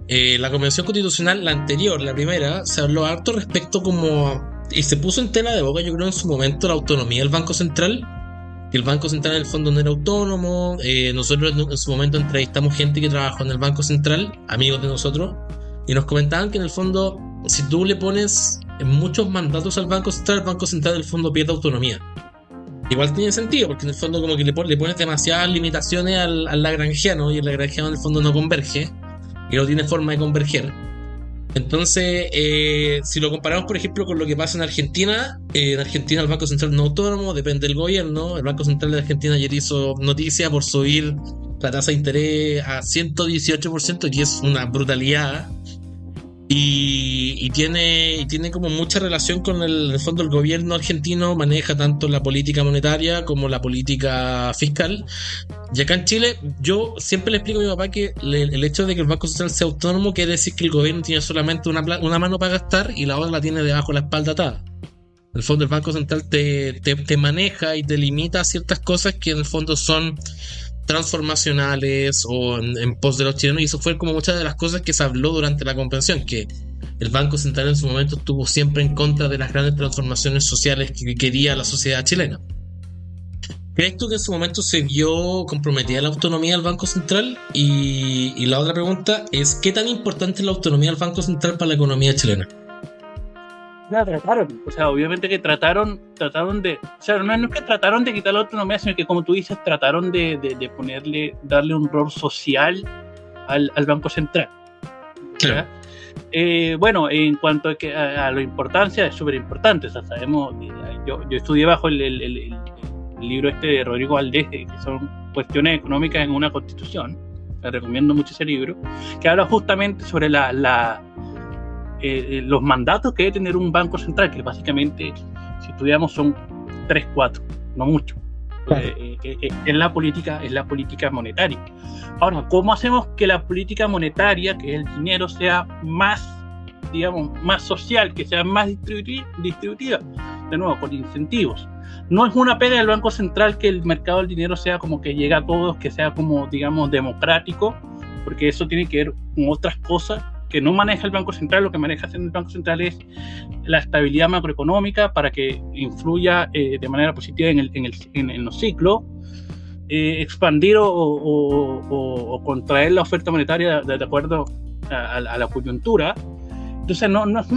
La Convención Constitucional, la anterior, la primera, se habló harto respecto y se puso en tela de boca, yo creo, en su momento, la autonomía del Banco Central. Que el Banco Central en el fondo no era autónomo. Nosotros en su momento entrevistamos gente que trabajó en el Banco Central, amigos de nosotros, y nos comentaban que en el fondo, si tú le pones muchos mandatos al Banco Central, el Banco Central en el fondo pierde autonomía. Igual tiene sentido, porque en el fondo como que le pones demasiadas limitaciones al lagrangiano, y el lagrangiano en el fondo no converge y no tiene forma de converger. Entonces, si lo comparamos, por ejemplo, con lo que pasa en Argentina el Banco Central no es autónomo, depende del gobierno. El Banco Central de Argentina ayer hizo noticia por subir la tasa de interés a 118%, que es una brutalidad. Y tiene como mucha relación con el fondo. El gobierno argentino maneja tanto la política monetaria como la política fiscal. Y acá en Chile, yo siempre le explico a mi papá que el hecho de que el Banco Central sea autónomo quiere decir que el gobierno tiene solamente una mano para gastar y la otra la tiene debajo de la espalda atada. En el fondo, el Banco Central te maneja y te limita a ciertas cosas que en el fondo son transformacionales o en pos de los chilenos, y eso fue como muchas de las cosas que se habló durante la convención, que el Banco Central en su momento estuvo siempre en contra de las grandes transformaciones sociales que quería la sociedad chilena. ¿Crees tú que en su momento se vio comprometida la autonomía del Banco Central? Y la otra pregunta es, ¿qué tan importante es la autonomía del Banco Central para la economía chilena? La trataron, o sea, obviamente que trataron de, o sea, no es que trataron de quitar la autonomía, sino que, como tú dices, trataron de darle un rol social al Banco Central. Claro. Bueno, en cuanto a la importancia, es súper importante, o sea, sabemos, yo estudié bajo el libro de Rodrigo Valdés, que son cuestiones económicas en una constitución, les recomiendo mucho ese libro, que habla justamente sobre los mandatos que debe tener un banco central, que básicamente, si estudiamos, son 3, 4, no mucho. Claro. Es la política monetaria. Ahora, ¿cómo hacemos que la política monetaria, que es el dinero, sea más, digamos, más social, que sea más distributiva? De nuevo, con incentivos. No es una pega del Banco Central que el mercado del dinero sea como que llega a todos, que sea como, digamos, democrático, porque eso tiene que ver con otras cosas que no maneja el Banco Central. Lo que maneja el Banco Central es la estabilidad macroeconómica para que influya de manera positiva en los ciclos, expandir o contraer la oferta monetaria de acuerdo a la coyuntura. Entonces no es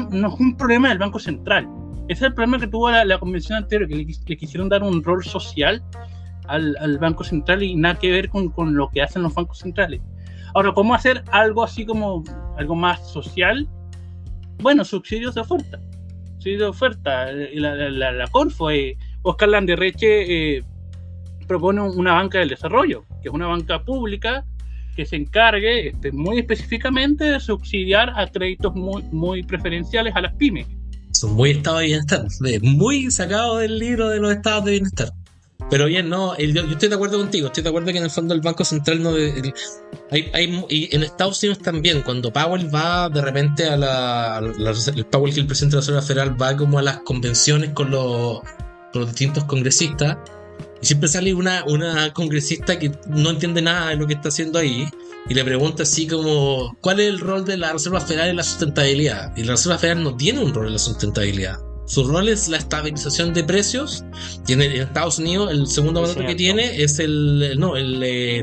un problema del Banco Central. Ese es el problema que tuvo la convención anterior, que le quisieron dar un rol social al Banco Central y nada que ver con lo que hacen los bancos centrales. Ahora, ¿cómo hacer algo así como algo más social? Bueno, subsidios de oferta. La Corfo, Oscar Landerreche propone una banca del desarrollo, que es una banca pública que se encargue muy específicamente de subsidiar a créditos muy preferenciales a las pymes. Son muy estados de bienestar, muy sacado del libro de los estados de bienestar. Pero bien, no, yo estoy de acuerdo contigo, estoy de acuerdo que en el fondo el Banco Central no... y en Estados Unidos también, cuando Powell va de repente el Powell, que el presidente de la Reserva Federal, va como a las convenciones con los distintos congresistas, y siempre sale una congresista que no entiende nada de lo que está haciendo ahí, y le pregunta así como, ¿cuál es el rol de la Reserva Federal en la sustentabilidad? Y la Reserva Federal no tiene un rol en la sustentabilidad. Su rol es la estabilización de precios, y en Estados Unidos el segundo mandato que tiene es el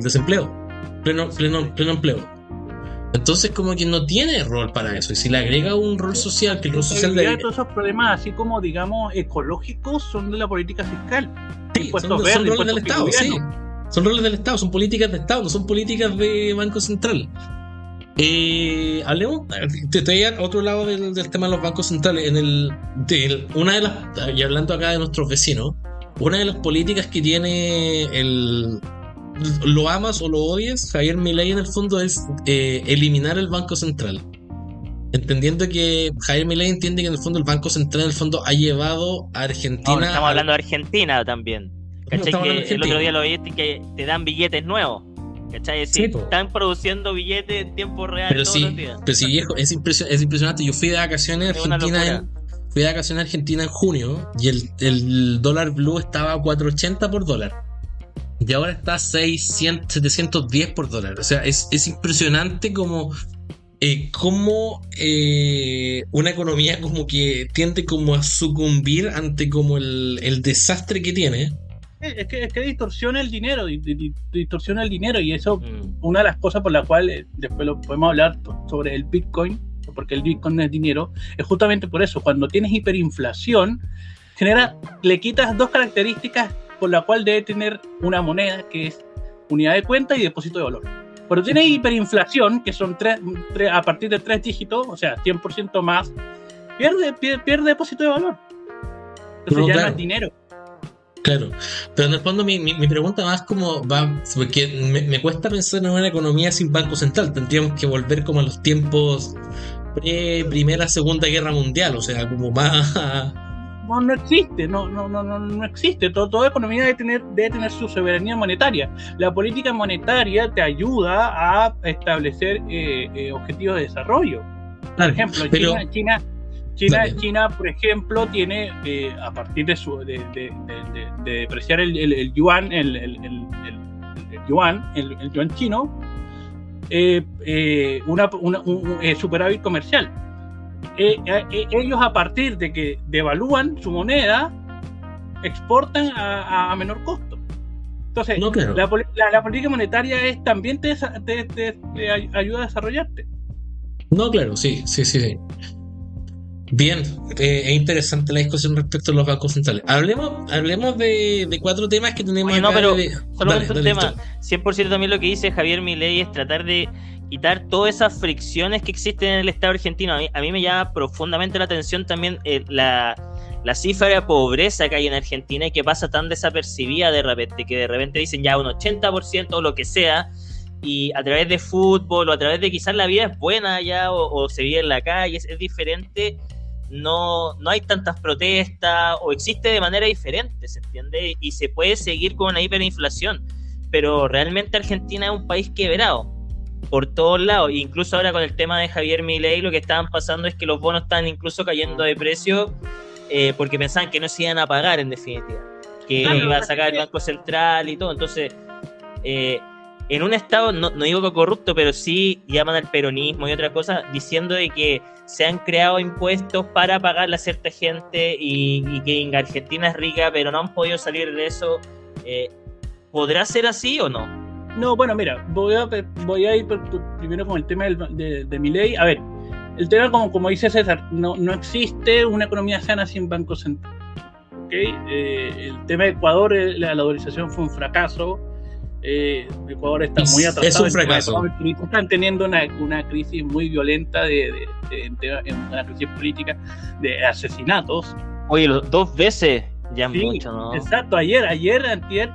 desempleo, pleno empleo. Entonces como que no tiene rol para eso, y si le agrega un rol social, que el rol social de... Todos esos problemas así como, digamos, ecológicos son de la política fiscal. Sí, son roles del Estado, sí. Son roles del Estado, son políticas de Estado, no son políticas de Banco Central. Hablemos, te estoy a otro lado del tema de los bancos centrales. Una de las, y hablando acá de nuestros vecinos, una de las políticas que tiene lo amas o lo odies, Javier Milei en el fondo es eliminar el Banco Central. Entendiendo que Javier Milei entiende que en el fondo el Banco Central en el fondo ha llevado a Argentina. No, estamos hablando de Argentina también. ¿Cachai? Que el otro día lo viste que te dan billetes nuevos. ¿Cachai? Es decir, están produciendo billetes en tiempo real todos los días. Pero sí, viejo, es impresionante. Yo fui de vacaciones a Argentina en junio y el dólar blue estaba a 4.80 por dólar. Y ahora está a 710 por dólar. O sea, es impresionante como una economía como que tiende como a sucumbir ante como el desastre que tiene. Es que distorsiona el dinero, distorsiona el dinero, y eso una de las cosas por la cual después lo podemos hablar sobre el Bitcoin, porque el Bitcoin es dinero, es justamente por eso. Cuando tienes hiperinflación, le quitas dos características por la cual debe tener una moneda, que es unidad de cuenta y depósito de valor. Cuando tienes hiperinflación, que son a partir de 3 dígitos, o sea, 100% más, pierde depósito de valor. Entonces no es dinero. Claro, pero en el fondo mi pregunta más como va, porque me cuesta pensar en una economía sin Banco Central. Tendríamos que volver como a los tiempos Primera, Segunda Guerra Mundial, o sea, como más... No existe, no existe. Toda economía debe tener su soberanía monetaria. La política monetaria te ayuda a establecer objetivos de desarrollo. Por ejemplo, China, por ejemplo, tiene a partir de depreciar el yuan, el yuan chino, un superávit comercial. Ellos, a partir de que devalúan su moneda, exportan a menor costo. Entonces, no, claro, la política monetaria también te ayuda a desarrollarte. No, claro, sí. Bien, es interesante la discusión respecto a los bancos centrales. Hablemos de 4 temas que tenemos Oye, acá. no, pero Dale, solamente un tema. Héctor. 100% también lo que dice Javier Milei es tratar de quitar todas esas fricciones que existen en el Estado argentino. A mí me llama profundamente la atención también la cifra de pobreza que hay en Argentina y que pasa tan desapercibida de repente, que de repente dicen ya un 80% o lo que sea, y a través de fútbol o a través de quizás la vida es buena allá o se vive en la calle, es diferente. No hay tantas protestas o existe de manera diferente, ¿se entiende? Y se puede seguir con una hiperinflación, pero realmente Argentina es un país quebrado por todos lados. Incluso ahora con el tema de Javier Milei lo que estaban pasando es que los bonos están incluso cayendo de precio porque pensaban que no se iban a pagar en definitiva, que iba a sacar el Banco Central y todo. Entonces en un estado, no digo que corrupto, pero sí llaman al peronismo y otras cosas, diciendo de que se han creado impuestos para pagarle a cierta gente y que Argentina es rica, pero no han podido salir de eso. ¿Podrá ser así o no? No, bueno, mira, voy a ir primero con el tema de Milei. A ver, el tema, como dice César, no existe una economía sana sin Banco Central. ¿Okay? El tema de Ecuador, la dolarización fue un fracaso. Ecuador está muy atrasado. Es un fracaso. Están teniendo una crisis muy violenta, una crisis política de asesinatos. Oye, 2 veces ya sí, mucho, ¿no? Exacto, antier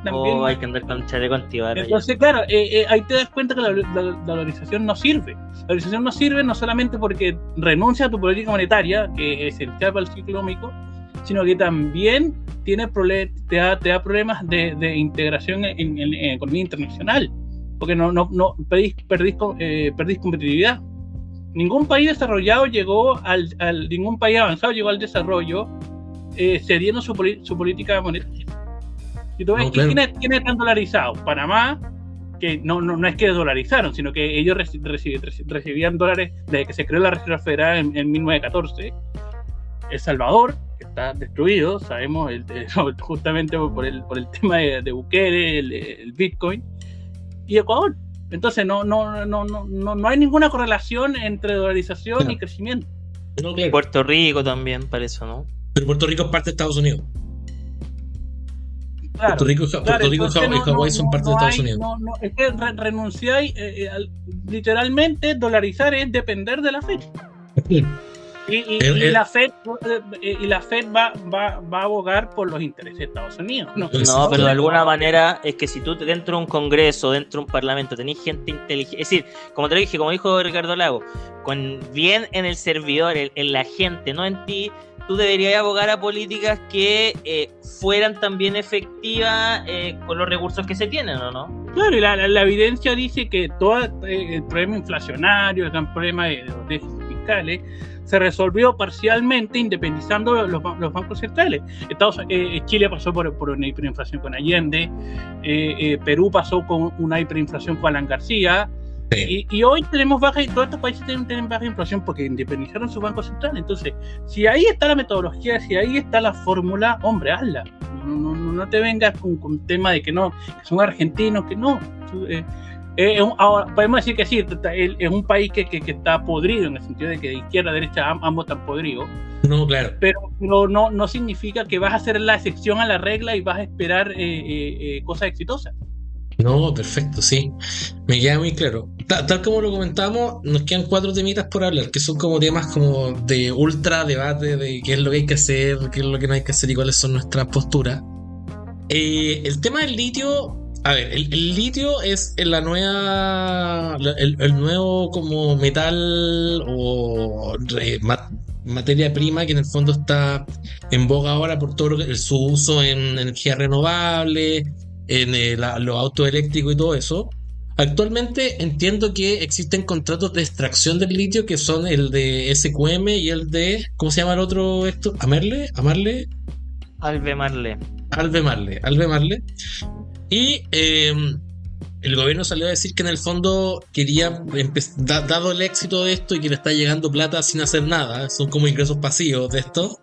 también. Hay que andar con chaleco antibalas. Entonces, claro, ahí te das cuenta que la dolarización no sirve. La dolarización no sirve no solamente porque renuncia a tu política monetaria, que es esencial para el ciclo económico, sino que también te da problemas de integración en economía internacional, porque perdís competitividad. Ningún país desarrollado ningún país avanzado llegó al desarrollo cediendo su política monetaria. Y tú ves, claro. ¿Quiénes están dolarizados? Panamá, que no es que dolarizaron, sino que ellos recibían dólares desde que se creó la Reserva Federal en 1914. El Salvador, que está destruido, sabemos, justamente por el tema de Bukele, el Bitcoin, y Ecuador. Entonces no hay ninguna correlación entre dolarización y crecimiento. No, claro. Puerto Rico también, para eso, ¿no? Pero Puerto Rico es parte de Estados Unidos. Claro, Puerto Rico y Hawái son parte de Estados Unidos. Es que renunciar, literalmente, dolarizar es depender de la Fed. Y la Fed va a abogar por los intereses de Estados Unidos. No, pero de alguna manera es que si tú dentro de un congreso, dentro de un parlamento, tenés gente inteligente, es decir, como te lo dije, como dijo Ricardo Lago, con bien en el servidor, en la gente, no en ti, tú deberías abogar a políticas que fueran también efectivas con los recursos que se tienen, ¿o no? Claro, y la evidencia dice que todo el problema inflacionario, el gran problema de los déficits fiscales, se resolvió parcialmente independizando los bancos centrales. Chile pasó por una hiperinflación con Allende, Perú pasó con una hiperinflación con Alan García, sí. y hoy tenemos baja, y todos estos países tienen baja inflación porque independizaron su banco central. Entonces, si ahí está la metodología, si ahí está la fórmula, hombre, hazla. No te vengas con tema de que no, que son argentinos, que no. Ahora, podemos decir que sí, es un país que está podrido, en el sentido de que de izquierda a derecha ambos están podridos. No, claro. Pero no significa que vas a hacer la excepción a la regla y vas a esperar cosas exitosas. No, perfecto, sí. Me queda muy claro. Tal como lo comentamos, nos quedan 4 temitas por hablar, que son como temas como de ultra debate de qué es lo que hay que hacer, qué es lo que no hay que hacer y cuáles son nuestras posturas. El tema del litio. A ver, el litio es la nueva, el nuevo como metal o materia prima que en el fondo está en boga ahora por todo su uso en energía renovable, en los autos eléctricos y todo eso. Actualmente entiendo que existen contratos de extracción del litio que son el de SQM y el de, ¿cómo se llama el otro esto? Albemarle. Y el gobierno salió a decir que en el fondo quería, dado el éxito de esto y que le está llegando plata sin hacer nada, son como ingresos pasivos de esto,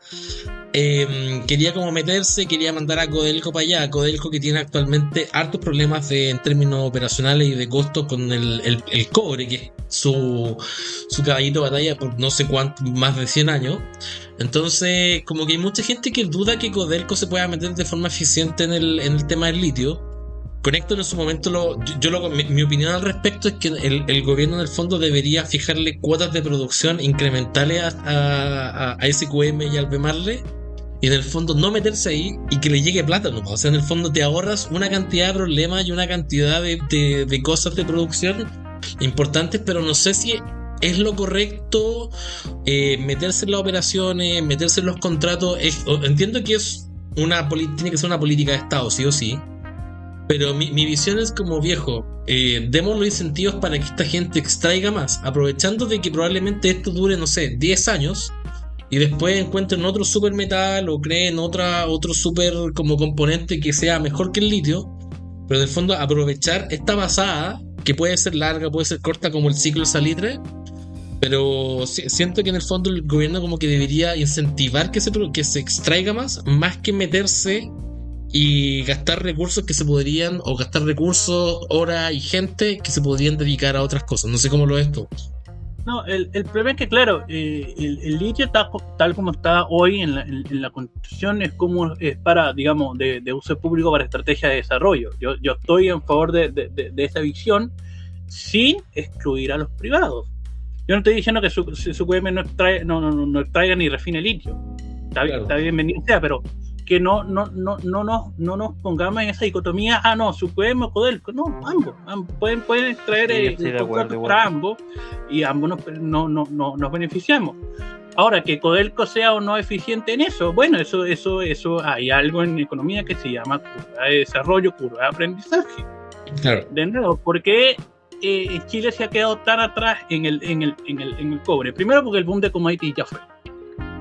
quería como meterse, quería mandar a Codelco para allá. Codelco que tiene actualmente hartos problemas en términos operacionales y de costos con el cobre, que es su caballito de batalla por no sé cuánto, más de 100 años. Entonces, como que hay mucha gente que duda que Codelco se pueda meter de forma eficiente en el tema del litio. Conector en su momento, mi opinión al respecto es que el gobierno en el fondo debería fijarle cuotas de producción incrementales a SQM y al Bemarle, y en el fondo no meterse ahí y que le llegue plata nomás. O sea, en el fondo te ahorras una cantidad de problemas y una cantidad de cosas de producción importantes, pero no sé si es lo correcto meterse en las operaciones, meterse en los contratos. Entiendo que tiene que ser una política de Estado, sí o sí. Pero mi visión es como viejo, demos los incentivos para que esta gente extraiga más, aprovechando de que probablemente esto dure, no sé, 10 años, y después encuentren otro super metal o creen otro super como componente que sea mejor que el litio, pero en el fondo aprovechar esta pasada, que puede ser larga, puede ser corta como el ciclo del salitre, pero siento que en el fondo el gobierno como que debería incentivar que se extraiga más que meterse y gastar recursos que se podrían, o gastar recursos, horas y gente que se podrían dedicar a otras cosas. No sé cómo lo ves tú. No, el problema es que, claro, el litio tal como está hoy en la Constitución es para, digamos, de uso público para estrategia de desarrollo. Yo estoy en favor de esa visión sin excluir a los privados. Yo no estoy diciendo que SQM no extraiga ni refine litio. Está bienvenido sea, pero que no nos pongamos en esa dicotomía, SQM o Codelco, no, ambos pueden extraer para ambos, y ambos nos beneficiamos. Ahora, que Codelco sea o no eficiente en eso, bueno, eso hay algo en economía que se llama curva de desarrollo, curva de aprendizaje. Claro. De nuevo, ¿por qué Chile se ha quedado tan atrás en el cobre? Primero porque el boom de commodities ya fue.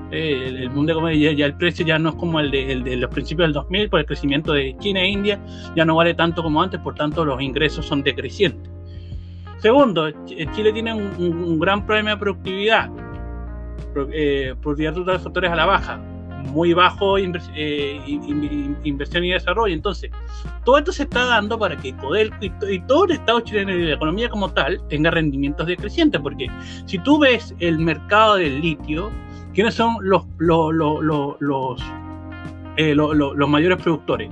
El boom de commodities, ya el precio ya no es como el de los principios del 2000, por el crecimiento de China e India, ya no vale tanto como antes, por tanto los ingresos son decrecientes. Segundo, Chile tiene un gran problema de productividad, por diversos factores a la baja, muy bajo inversión y desarrollo. Entonces, todo esto se está dando para que Codelco y todo el Estado chileno y la economía como tal tenga rendimientos decrecientes, porque si tú ves el mercado del litio, ¿quiénes son los mayores productores?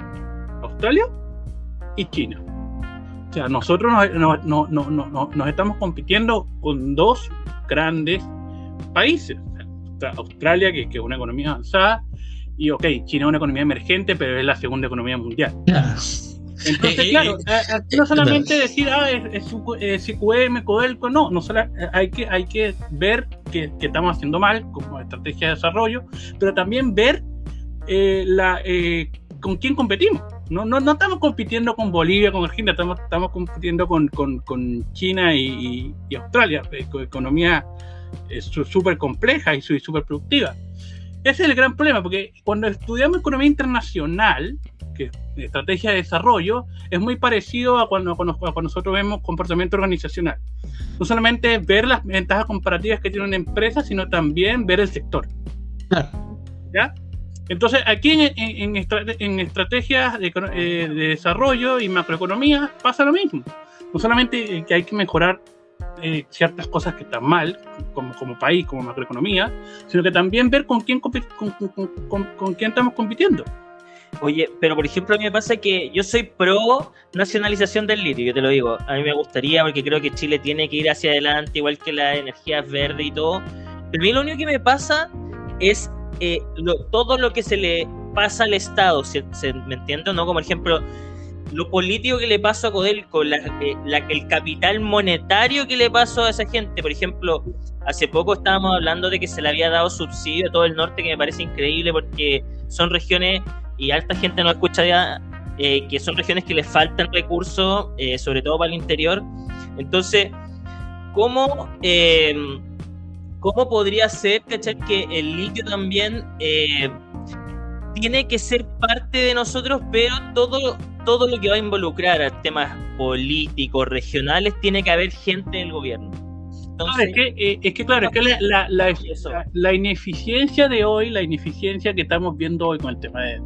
Australia y China. O sea, nosotros nos estamos compitiendo con dos grandes países. Australia, que es una economía avanzada, y China es una economía emergente, pero es la segunda economía mundial. Entonces, claro, no solamente decir, es SQM, Codelco, no solo, hay que ver que estamos haciendo mal como estrategia de desarrollo, pero también ver con quién competimos. No estamos compitiendo con Bolivia, con Argentina, estamos compitiendo con China y Australia, con economía súper compleja y súper productiva. Ese es el gran problema, porque cuando estudiamos economía internacional, que es estrategia de desarrollo, es muy parecido a cuando nosotros vemos comportamiento organizacional. No solamente ver las ventajas comparativas que tiene una empresa, sino también ver el sector. ¿Ya? Entonces, aquí en estrategias de desarrollo y macroeconomía pasa lo mismo. No solamente que hay que mejorar ciertas cosas que están mal como país, como macroeconomía, sino que también ver con quién estamos compitiendo. Oye, pero por ejemplo a mí me pasa que yo soy pro nacionalización del litio, yo te lo digo, a mí me gustaría, porque creo que Chile tiene que ir hacia adelante, igual que las energías verdes y todo, pero a mí lo único que me pasa es todo lo que se le pasa al Estado, ¿me entiende? ¿No? Como por ejemplo, lo político que le pasó a Codelco, el capital monetario que le pasó a esa gente. Por ejemplo, hace poco estábamos hablando de que se le había dado subsidio a todo el norte, que me parece increíble porque son regiones, y alta gente no escucha ya, que son regiones que les faltan recursos, sobre todo para el interior. Entonces, ¿cómo podría ser, cachai, que el litio también tiene que ser parte de nosotros, pero todo lo que va a involucrar a temas políticos, regionales, tiene que haber gente del gobierno? Entonces, Claro, es que eso. la ineficiencia de hoy, la ineficiencia que estamos viendo hoy con el tema de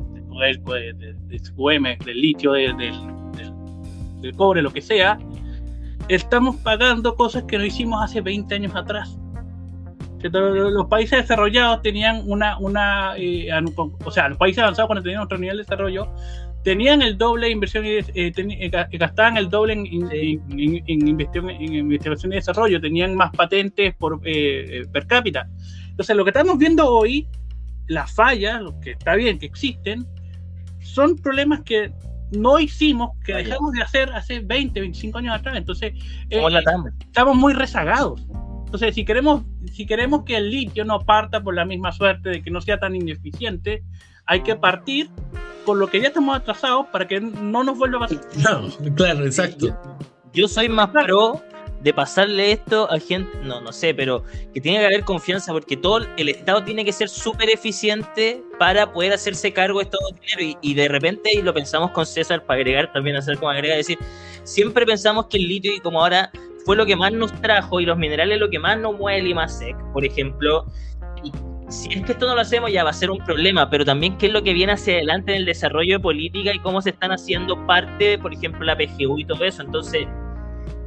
SQM, del litio, del cobre, lo que sea, estamos pagando cosas que no hicimos hace 20 años atrás. Los países desarrollados tenían o sea, los países avanzados cuando tenían otro nivel de desarrollo tenían el doble de inversión y gastaban el doble en investigación y desarrollo, tenían más patentes per cápita. Entonces lo que estamos viendo hoy, las fallas, lo que está bien que existen, son problemas que no hicimos, que dejamos de hacer hace 20, 25 años atrás. Entonces estamos muy rezagados. Entonces si queremos que el litio no parta por la misma suerte, de que no sea tan ineficiente, hay que partir con lo que ya estamos atrasados para que no nos vuelva a pasar. No, claro, exacto. Yo soy más pro de pasarle esto a gente, no sé, pero que tiene que haber confianza, porque todo el Estado tiene que ser súper eficiente para poder hacerse cargo de todo el dinero, y de repente, y lo pensamos con César, para agregar también, hacer como agrega, decir, siempre pensamos que el litio, y como ahora fue lo que más nos trajo, y los minerales lo que más nos mueve el IMASEC, por ejemplo, y si es que esto no lo hacemos ya va a ser un problema, pero también qué es lo que viene hacia adelante en el desarrollo de política y cómo se están haciendo parte, por ejemplo, la PGU y todo eso. Entonces,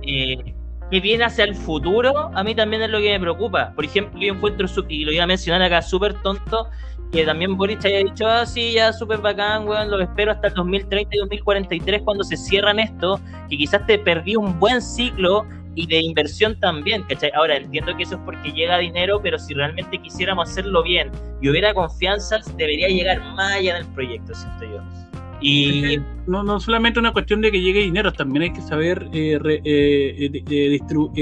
¿qué viene hacia el futuro? A mí también es lo que me preocupa. Por ejemplo, yo encuentro, y lo iba a mencionar acá, súper tonto, que también Boric haya dicho, sí, ya súper bacán, weón, lo espero hasta el 2030 y 2043 cuando se cierran esto, que quizás te perdí un buen ciclo y de inversión también, ¿cachai? Ahora entiendo que eso es porque llega dinero, pero si realmente quisiéramos hacerlo bien y hubiera confianza, debería llegar más allá del proyecto, siento yo. Y no solamente una cuestión de que llegue dinero, también hay que saber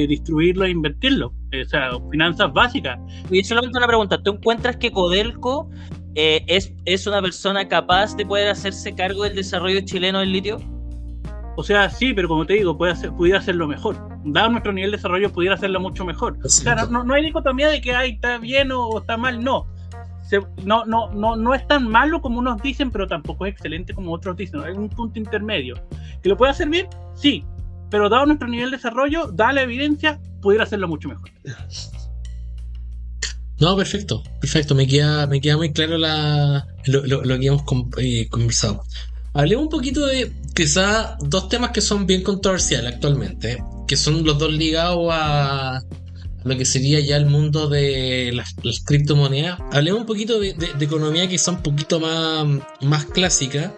distribuirlo e invertirlo, o sea, finanzas básicas. Y solamente una pregunta, ¿tú encuentras que Codelco es una persona capaz de poder hacerse cargo del desarrollo chileno del litio? O sea, sí, pero como te digo, pudiera hacerlo mejor. Dado nuestro nivel de desarrollo, pudiera hacerlo mucho mejor. O sea, no hay dicotomía de que está bien o está mal, no. No es tan malo como unos dicen, pero tampoco es excelente como otros dicen. Hay un punto intermedio. ¿Que lo puede hacer bien? Sí. Pero dado nuestro nivel de desarrollo, dada la evidencia, pudiera hacerlo mucho mejor. No, perfecto. Me queda muy claro lo que hemos conversado. Hablemos un poquito de quizá dos temas que son bien controversiales actualmente, que son los dos ligados a lo que sería ya el mundo de las criptomonedas. Hablemos un poquito de economía que son un poquito más clásica,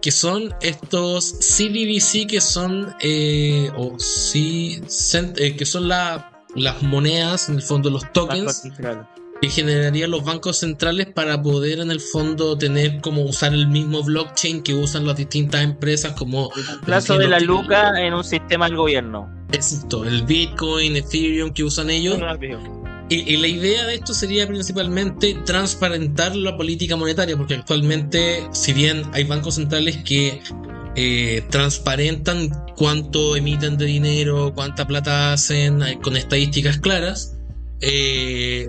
que son estos CBDC, que son que son las monedas, en el fondo los tokens que generarían los bancos centrales para poder en el fondo tener como usar el mismo blockchain que usan las distintas empresas, como el plazo de la luca en un sistema del gobierno. Exacto, el Bitcoin, Ethereum que usan ellos. Y la idea de esto sería principalmente transparentar la política monetaria, porque actualmente, si bien hay bancos centrales que transparentan cuánto emiten de dinero, cuánta plata hacen, con estadísticas claras,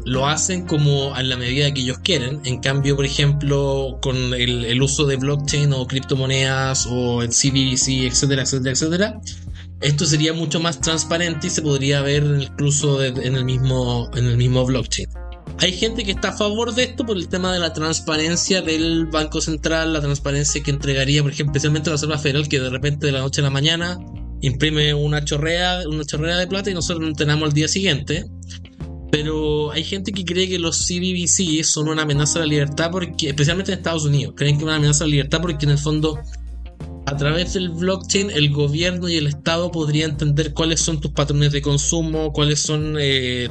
lo hacen como a la medida que ellos quieren. En cambio, por ejemplo, con el uso de blockchain o criptomonedas o el CBDC, etcétera, etcétera, etcétera, esto sería mucho más transparente y se podría ver incluso en el mismo blockchain. Hay gente que está a favor de esto por el tema de la transparencia del Banco Central, la transparencia que entregaría, por ejemplo, especialmente la Reserva Federal, que de repente de la noche a la mañana imprime una chorrea de plata y nosotros no tenemos al día siguiente. Pero hay gente que cree que los CBDC son una amenaza a la libertad, porque, especialmente en Estados Unidos, creen que es una amenaza a la libertad porque en el fondo, a través del blockchain, el gobierno y el Estado podrían entender cuáles son tus patrones de consumo, cuáles son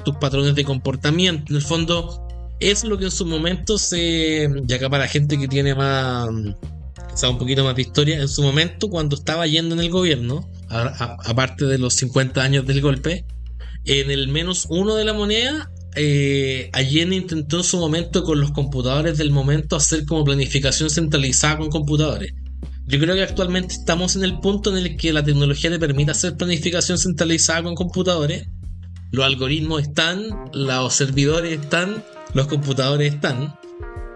tus patrones de comportamiento. En el fondo, es lo que en su momento y acá para gente que tiene quizá un poquito más de historia, en su momento, cuando estaba yendo en el gobierno, aparte de los 50 años del golpe, en el -1 de la moneda, Allende intentó en su momento con los computadores del momento hacer como planificación centralizada con computadores. Yo creo que actualmente estamos en el punto en el que la tecnología te permite hacer planificación centralizada con computadores. Los algoritmos están, los servidores están, los computadores están.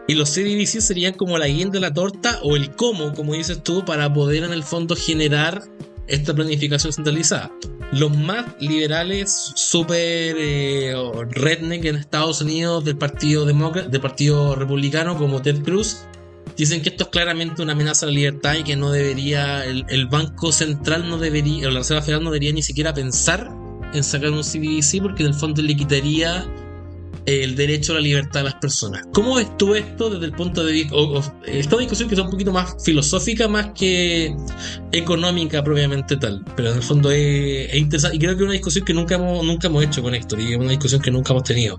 Y los CBDC serían como la guinda de la torta o el cómo, como dices tú, para poder en el fondo generar esta planificación centralizada. los más liberales, super redneck en Estados Unidos del Partido Republicano, como Ted Cruz, dicen que esto es claramente una amenaza a la libertad y que no debería, el Banco Central no debería, o la Reserva Federal no debería ni siquiera pensar en sacar un CBDC, porque en el fondo le quitaría el derecho a la libertad de las personas. ¿Cómo ves tú esto desde el punto de vista, esta discusión que es un poquito más filosófica más que económica propiamente tal, pero en el fondo es interesante, y creo que es una discusión que nunca hemos hecho con Héctor, y es una discusión que nunca hemos tenido?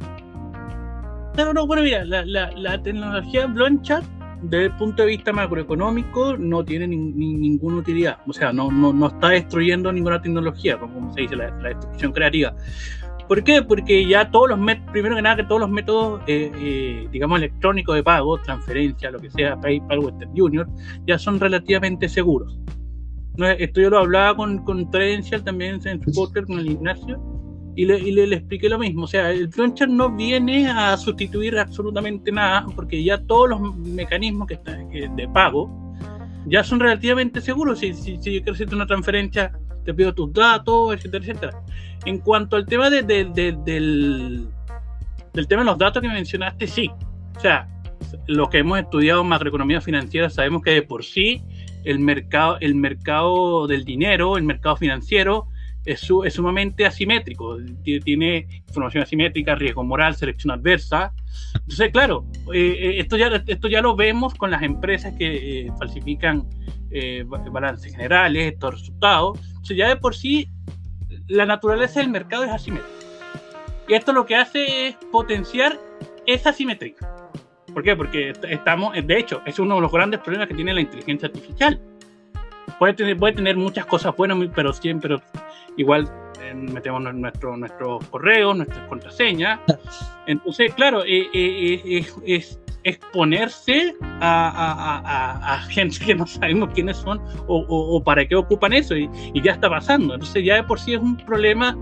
No, bueno, mira, la tecnología blockchain desde el punto de vista macroeconómico no tiene ninguna utilidad, o sea, no está destruyendo ninguna tecnología, como se dice, la destrucción creativa. ¿Por qué? Porque ya todos los métodos, primero que nada, que todos los métodos, digamos, electrónicos de pago, transferencia, lo que sea, PayPal, Western Union, ya son relativamente seguros. ¿No? Esto yo lo hablaba con Tredencial también en su podcast con el Ignacio, y le expliqué lo mismo. O sea, el blockchain no viene a sustituir absolutamente nada, porque ya todos los mecanismos que están de pago ya son relativamente seguros. Si yo quiero hacerte una transferencia, te pido tus datos, etcétera, etcétera. En cuanto al tema del tema de los datos que mencionaste, sí. O sea, los que hemos estudiado macroeconomía financiera sabemos que de por sí el mercado del dinero, el mercado financiero, es sumamente asimétrico. Tiene información asimétrica, riesgo moral, selección adversa. Entonces, claro, esto ya lo vemos con las empresas que falsifican balances generales, estos resultados. O sea, ya de por sí la naturaleza del mercado es asimétrica. Y esto lo que hace es potenciar esa asimetría. ¿Por qué? Porque de hecho, es uno de los grandes problemas que tiene la inteligencia artificial. Puede tener muchas cosas buenas, pero siempre igual metemos nuestros correos, nuestras contraseñas. Entonces, claro, es exponerse a gente que no sabemos quiénes son o para qué ocupan eso, y ya está pasando. Entonces ya de por sí es un problema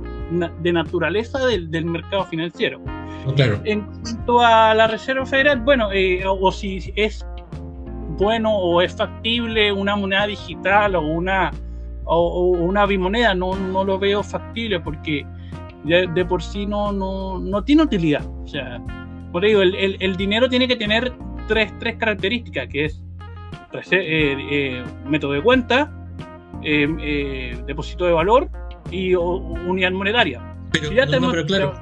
de naturaleza del mercado financiero. Claro. En cuanto a la Reserva Federal, bueno, o si es bueno o es factible una moneda digital o una bimoneda, no lo veo factible, porque ya de por sí no tiene utilidad. O sea, por ello, el dinero tiene que tener tres características, que es método de cuenta, depósito de valor y unidad monetaria. Pero claro,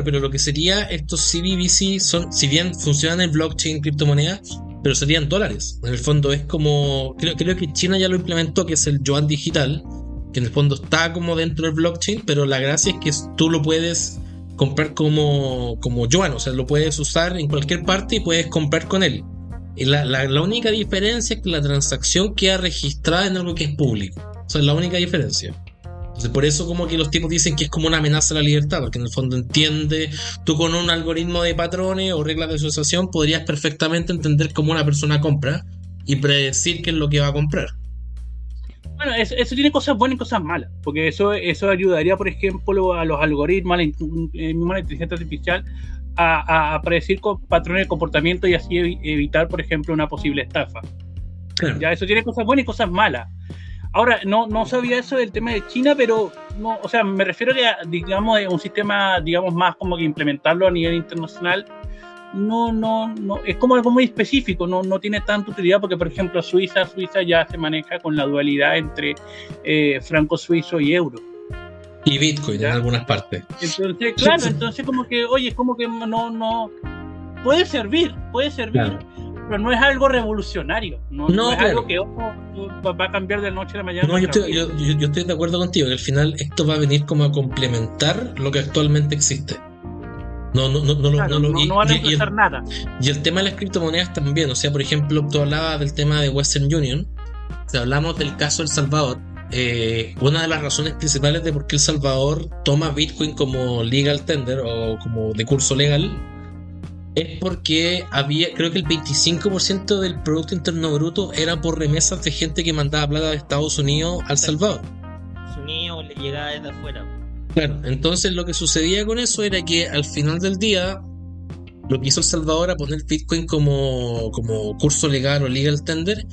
pero lo que sería estos CBDC son, si bien funcionan en blockchain, criptomonedas, pero serían dólares. En el fondo es como, creo que China ya lo implementó, que es el yuan digital, que en el fondo está como dentro del blockchain, pero la gracia es que tú lo puedes comprar como yuan, o sea, lo puedes usar en cualquier parte y puedes comprar con él. Y la única diferencia es que la transacción queda registrada en algo que es público. O sea, es la única diferencia. Entonces, por eso como que los tipos dicen que es como una amenaza a la libertad, porque en el fondo tú con un algoritmo de patrones o reglas de asociación podrías perfectamente entender cómo una persona compra y predecir qué es lo que va a comprar. Bueno, eso tiene cosas buenas y cosas malas, porque eso ayudaría, por ejemplo, a los algoritmos, a la inteligencia artificial, a predecir patrones de comportamiento y así evitar, por ejemplo, una posible estafa. Claro. Ya, eso tiene cosas buenas y cosas malas. Ahora, no sabía eso del tema de China, pero no, o sea, me refiero a que, digamos, un sistema, digamos, más como que implementarlo a nivel internacional, no, es como algo muy específico, no tiene tanta utilidad, porque, por ejemplo, Suiza ya se maneja con la dualidad entre franco suizo y euro. Y Bitcoin, ¿ya? En algunas partes. Entonces, claro, entonces como que, oye, es como que no puede servir, claro, pero no es algo revolucionario, no es claro, algo que va a cambiar de noche a la mañana. No, yo estoy de acuerdo contigo, que al final esto va a venir como a complementar lo que actualmente existe. No va a reemplazar nada. Y el tema de las criptomonedas también, o sea, por ejemplo, tú hablabas del tema de Western Union, si hablamos del caso de El Salvador, una de las razones principales de por qué El Salvador toma Bitcoin como legal tender o como de curso legal es porque creo que el 25% del Producto Interno Bruto era por remesas de gente que mandaba plata de Estados Unidos a El Salvador. Estados Unidos le llegaba desde afuera. Claro, entonces lo que sucedía con eso era que al final del día lo que hizo El Salvador a poner Bitcoin como curso legal o legal tender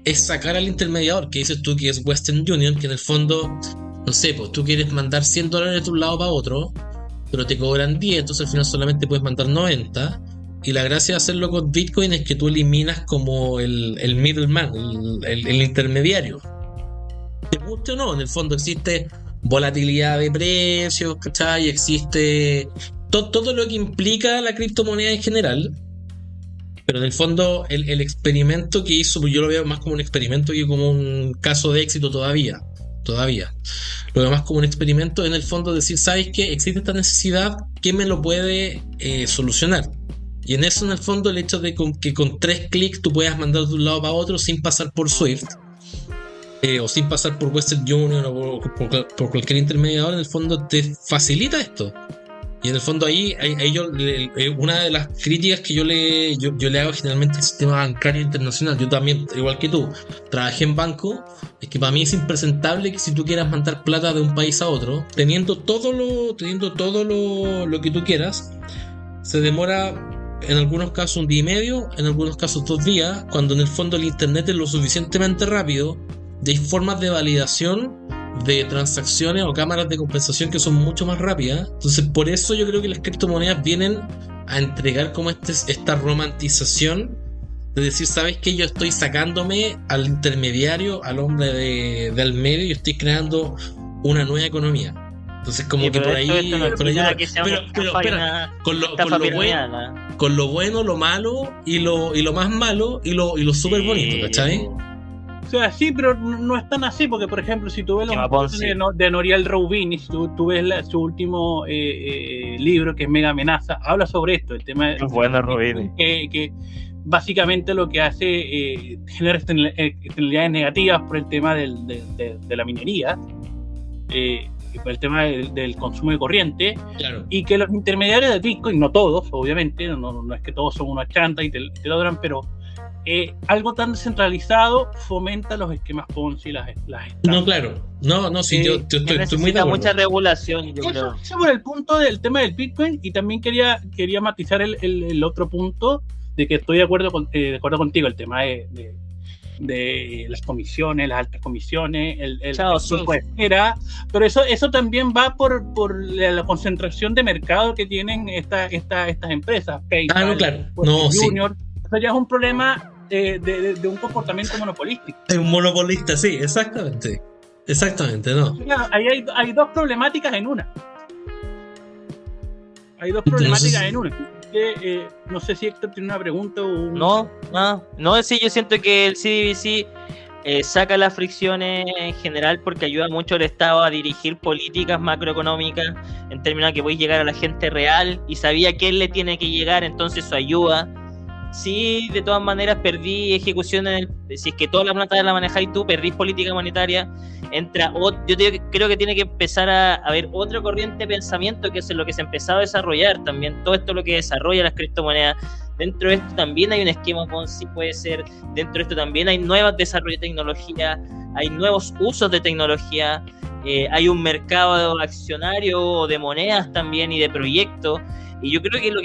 es sacar al intermediador, que dices tú que es Western Union, que en el fondo no sé, pues tú quieres mandar $100 de un lado para otro, pero te cobran 10, entonces al final solamente puedes mandar 90. Y la gracia de hacerlo con Bitcoin es que tú eliminas como el middleman, el intermediario. Te guste o no, en el fondo existe volatilidad de precios, ¿cachai? Existe todo lo que implica la criptomoneda en general. Pero en el fondo el experimento que hizo, pues yo lo veo más como un experimento que como un caso de éxito todavía. Lo veo más como un experimento en el fondo, decir, ¿sabes qué? Existe esta necesidad, ¿quién me lo puede solucionar? Y en eso, en el fondo, el hecho de que con 3 clics tú puedas mandar de un lado para otro sin pasar por Swift, o sin pasar por Western Union o por cualquier intermediador, en el fondo te facilita esto. Y en el fondo ahí una de las críticas que yo le hago generalmente al sistema bancario internacional, yo también, igual que tú, trabajé en banco, es que para mí es impresentable que si tú quieras mandar plata de un país a otro, teniendo todo lo que tú quieras, se demora en algunos casos 1 día y medio, en algunos casos 2 días, cuando en el fondo el internet es lo suficientemente rápido, y hay formas de validación de transacciones o cámaras de compensación que son mucho más rápidas. Entonces por eso yo creo que las criptomonedas vienen a entregar como esta romantización de decir, ¿sabes qué? Yo estoy sacándome al intermediario, al hombre de al medio, y estoy creando una nueva economía. Entonces como Sí, que pero por ahí esto no por ahí implica va. que sea Pero espera, con lo bueno, lo malo y lo más malo y lo súper bonito, ¿cachai? O sea, sí, pero no es tan así, porque por ejemplo, si tú ves los de Nouriel Roubini, si tú ves su último libro, que es Mega Amenaza, habla sobre esto, el tema de bueno, Roubini. Que básicamente lo que hace genera externalidades negativas por el tema de la minería, por el tema del consumo de corriente, claro. Y que los intermediarios de Bitcoin, no todos, obviamente, no es que todos son unos chantas y te lo adoran, pero algo tan descentralizado fomenta los esquemas Ponzi y las estafas. No, claro. No, sí, yo estoy muy de acuerdo. Mucha regulación, yo creo. Eso por el punto del tema del Bitcoin, y también quería matizar el otro punto de que estoy de acuerdo contigo, el tema de las comisiones, las altas comisiones, el pero eso también va por la concentración de mercado que tienen estas empresas, PayPal, no, claro. Junior. Sí. Eso ya es un problema de un comportamiento monopolístico. Es un monopolista, sí, exactamente, ¿no? Ahí hay dos problemáticas en una. No sé si Héctor tiene una pregunta o... No, sí, yo siento que el CBDC saca las fricciones en general porque ayuda mucho al Estado a dirigir políticas macroeconómicas en términos de que voy a llegar a la gente real y sabía a quién le tiene que llegar, entonces eso ayuda. Sí, de todas maneras perdí ejecución si es que toda la plata la manejáis tú, perdís política monetaria, yo creo que tiene que empezar a haber otra corriente de pensamiento, que es lo que se ha empezado a desarrollar también, todo esto lo que desarrolla las criptomonedas. Dentro de esto también hay un esquema Ponzi, puede ser, dentro de esto también hay nuevos desarrollos de tecnología, hay nuevos usos de tecnología, hay un mercado accionario de monedas también y de proyectos. Y yo creo que lo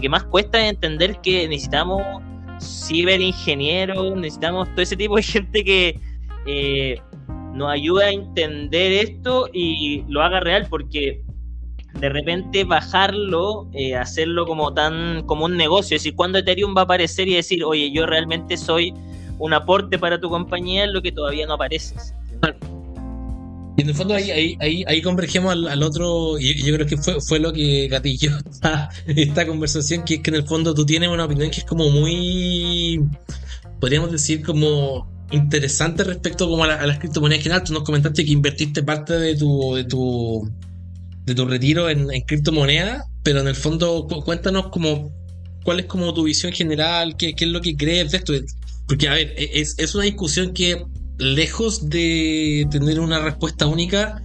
que más cuesta es entender que necesitamos ciberingenieros, necesitamos todo ese tipo de gente que nos ayude a entender esto y lo haga real, porque de repente bajarlo, hacerlo como un negocio, es decir, cuando Ethereum va a aparecer y decir, oye, yo realmente soy un aporte para tu compañía, es lo que todavía no aparece. Y en el fondo ahí convergemos al otro, y yo creo que fue lo que gatilló esta conversación, que es que en el fondo tú tienes una opinión que es como muy, podríamos decir, como interesante respecto como a las criptomonedas en general. Tú nos comentaste que invertiste parte de tu retiro en criptomonedas, pero en el fondo cuéntanos como cuál es como tu visión general, qué es lo que crees de esto, porque a ver, es una discusión que, lejos de tener una respuesta única,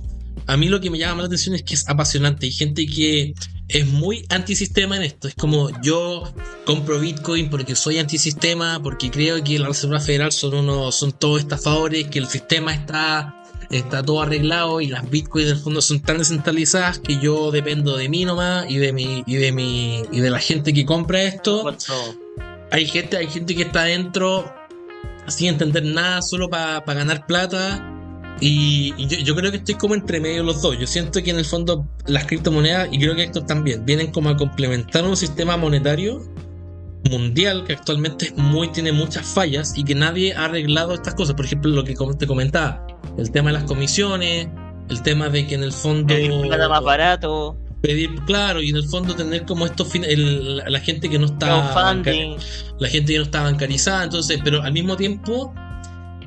a mí lo que me llama la atención es que es apasionante. Hay gente que es muy antisistema en esto. Es como, yo compro Bitcoin porque soy antisistema, porque creo que la Reserva Federal son todos estafadores, que el sistema está todo arreglado y las Bitcoin en el fondo son tan descentralizadas que yo dependo de mí nomás y de la gente que compra esto. Hay gente que está adentro sin entender nada, solo para ganar plata, Y yo creo que estoy como entre medio de los dos. Yo siento que en el fondo las criptomonedas, y creo que esto también, vienen como a complementar un sistema monetario mundial que actualmente tiene muchas fallas y que nadie ha arreglado estas cosas. Por ejemplo, lo que te comentaba, el tema de las comisiones, el tema de que en el fondo plata más barato, pedir, claro, y en el fondo tener como la gente que no está la gente que no está bancarizada. Entonces, pero al mismo tiempo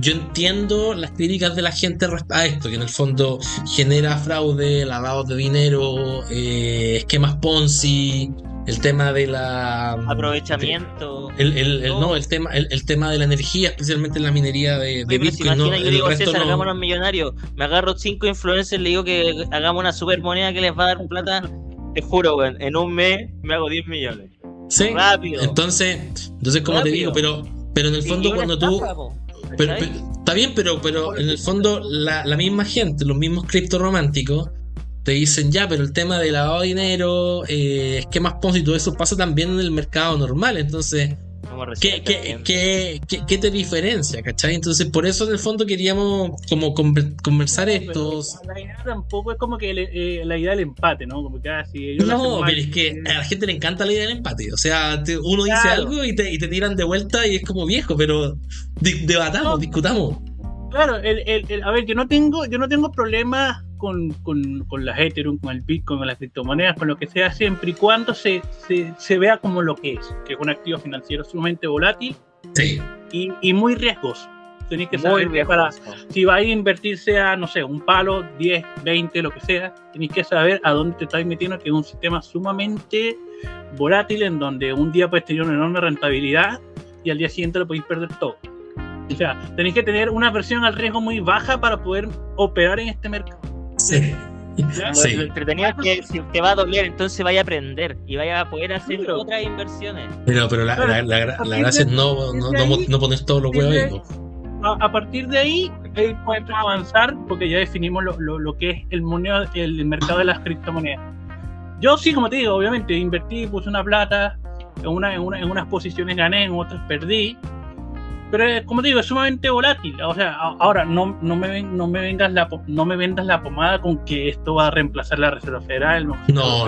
yo entiendo las críticas de la gente a esto, que en el fondo genera fraude, lavado de dinero, esquemas Ponzi, el tema de la aprovechamiento, el tema de la energía, especialmente en la minería de Bitcoin. Imagina, yo digo, César, hagámonos millonarios, me agarro 5 influencers, le digo que hagamos una super moneda que les va a dar plata, te juro, weón, en un mes me hago 10 millones. Sí, rápido. Entonces como rápido. Te digo, pero en el fondo cuando tú... Pero, está bien, pero en el fondo la misma gente, los mismos criptorománticos te dicen ya, pero el tema de lavado de dinero, esquemas Ponzi y todo eso pasa también en el mercado normal. Entonces, ¿qué te diferencia? ¿Cachai? Entonces, por eso en el fondo queríamos como conversar estos. La idea tampoco es como que la idea del empate, ¿no? Como que pero es que a la gente le encanta la idea del empate. O sea, uno dice algo y te tiran de vuelta y es como viejo, pero debatamos, discutamos. Claro, a ver, yo no tengo problemas con las Ethereum, con el Bitcoin, con las criptomonedas, con lo que sea, siempre y cuando se vea como lo que es un activo financiero sumamente volátil, sí, y muy riesgoso. Tenéis que saber si vais a invertir, sea, no sé, un palo, 10, 20, lo que sea, tenéis que saber a dónde te estáis metiendo, que es un sistema sumamente volátil, en donde un día puedes tener una enorme rentabilidad y al día siguiente lo podéis perder todo. O sea, tenéis que tener una versión al riesgo muy baja para poder operar en este mercado. Sí. Sí. Lo entretenido es que si te va a doler, entonces vaya a aprender y vaya a poder hacer otras inversiones. Pero la gracia es no poner todos los huevos ahí. A partir de ahí podemos avanzar, porque ya definimos lo que es el mercado de las criptomonedas. Yo sí, como te digo, obviamente invertí, puse una plata, en unas posiciones gané, en otras perdí. Pero como te digo, es sumamente volátil. O sea, ahora no me vendas la pomada con que esto va a reemplazar la Reserva Federal. No.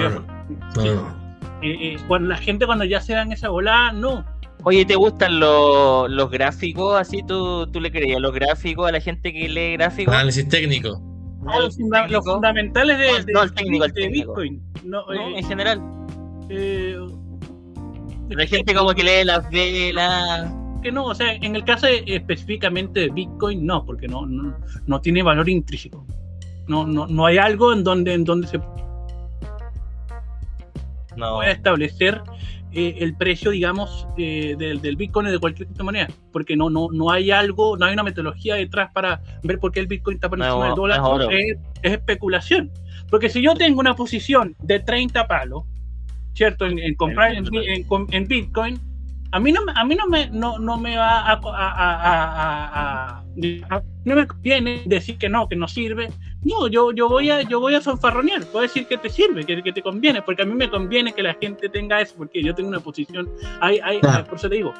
Cuando ya se dan esa volada, no. Oye, ¿te gustan los gráficos? Así tú le creías los gráficos a la gente que lee gráficos. Análisis técnico. Los fundamentales el técnico. Bitcoin. No, en general. La gente como que lee las velas. Que no, o sea, en el caso específicamente de Bitcoin, no, porque no tiene valor intrínseco. No hay algo en donde se pueda establecer el precio, digamos, del Bitcoin o de cualquier criptomoneda, porque no hay algo, no hay una metodología detrás para ver por qué el Bitcoin está por encima del dólar. Es especulación. Porque si yo tengo una posición de 30 palos, ¿cierto? En comprar en Bitcoin, a mí no me va no me conviene decir que no sirve. No, yo voy a fanfarronear, puedo decir que te sirve, que te conviene, porque a mí me conviene que la gente tenga eso, porque yo tengo una posición, por eso te digo,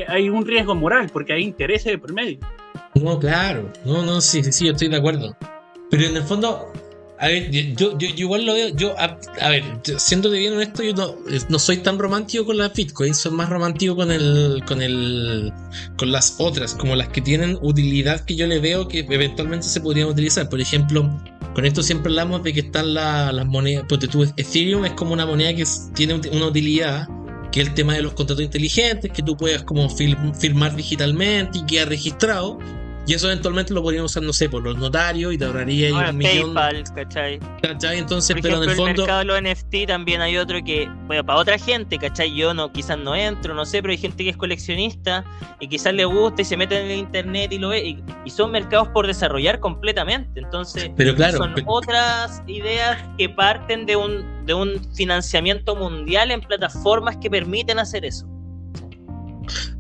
hay un riesgo moral, porque hay intereses de por medio. No, claro, sí, yo estoy de acuerdo. Pero en el fondo, a ver, yo igual lo veo, a ver, siéndote bien honesto, yo no soy tan romántico con la Bitcoin, soy más romántico con las otras, como las que tienen utilidad que yo le veo que eventualmente se podrían utilizar. Por ejemplo, con esto siempre hablamos de que están las monedas, porque Ethereum es como una moneda que tiene una utilidad, que es el tema de los contratos inteligentes, que tú puedes como firmar digitalmente y quedar registrado. Y eso eventualmente lo podrían usar, no sé, por los notarios y te ahorraría un millón. PayPal, ¿cachai? Entonces, por pero ejemplo, en el fondo. En el mercado de los NFT también hay otro que, bueno, para otra gente, ¿cachai? Yo quizás no entro, no sé, pero hay gente que es coleccionista y quizás le gusta y se mete en el internet y lo ve. Y son mercados por desarrollar completamente. Entonces, pero claro, son otras ideas que parten de un financiamiento mundial en plataformas que permiten hacer eso.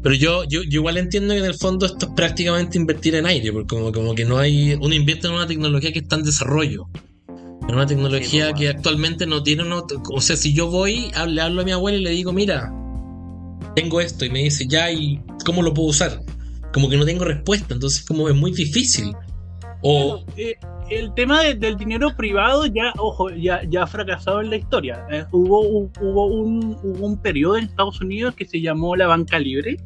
Pero yo igual entiendo que en el fondo esto es prácticamente invertir en aire, porque como que no hay, uno invierte en una tecnología que está en desarrollo, en una tecnología que actualmente no tiene o sea, si yo voy, le hablo a mi abuela y le digo, mira, tengo esto, y me dice, ya, ¿y cómo lo puedo usar? Como que no tengo respuesta, entonces como es muy difícil. O, el tema del dinero privado ya, ojo, ya ha fracasado en la historia. Hubo un periodo en Estados Unidos que se llamó la banca libre,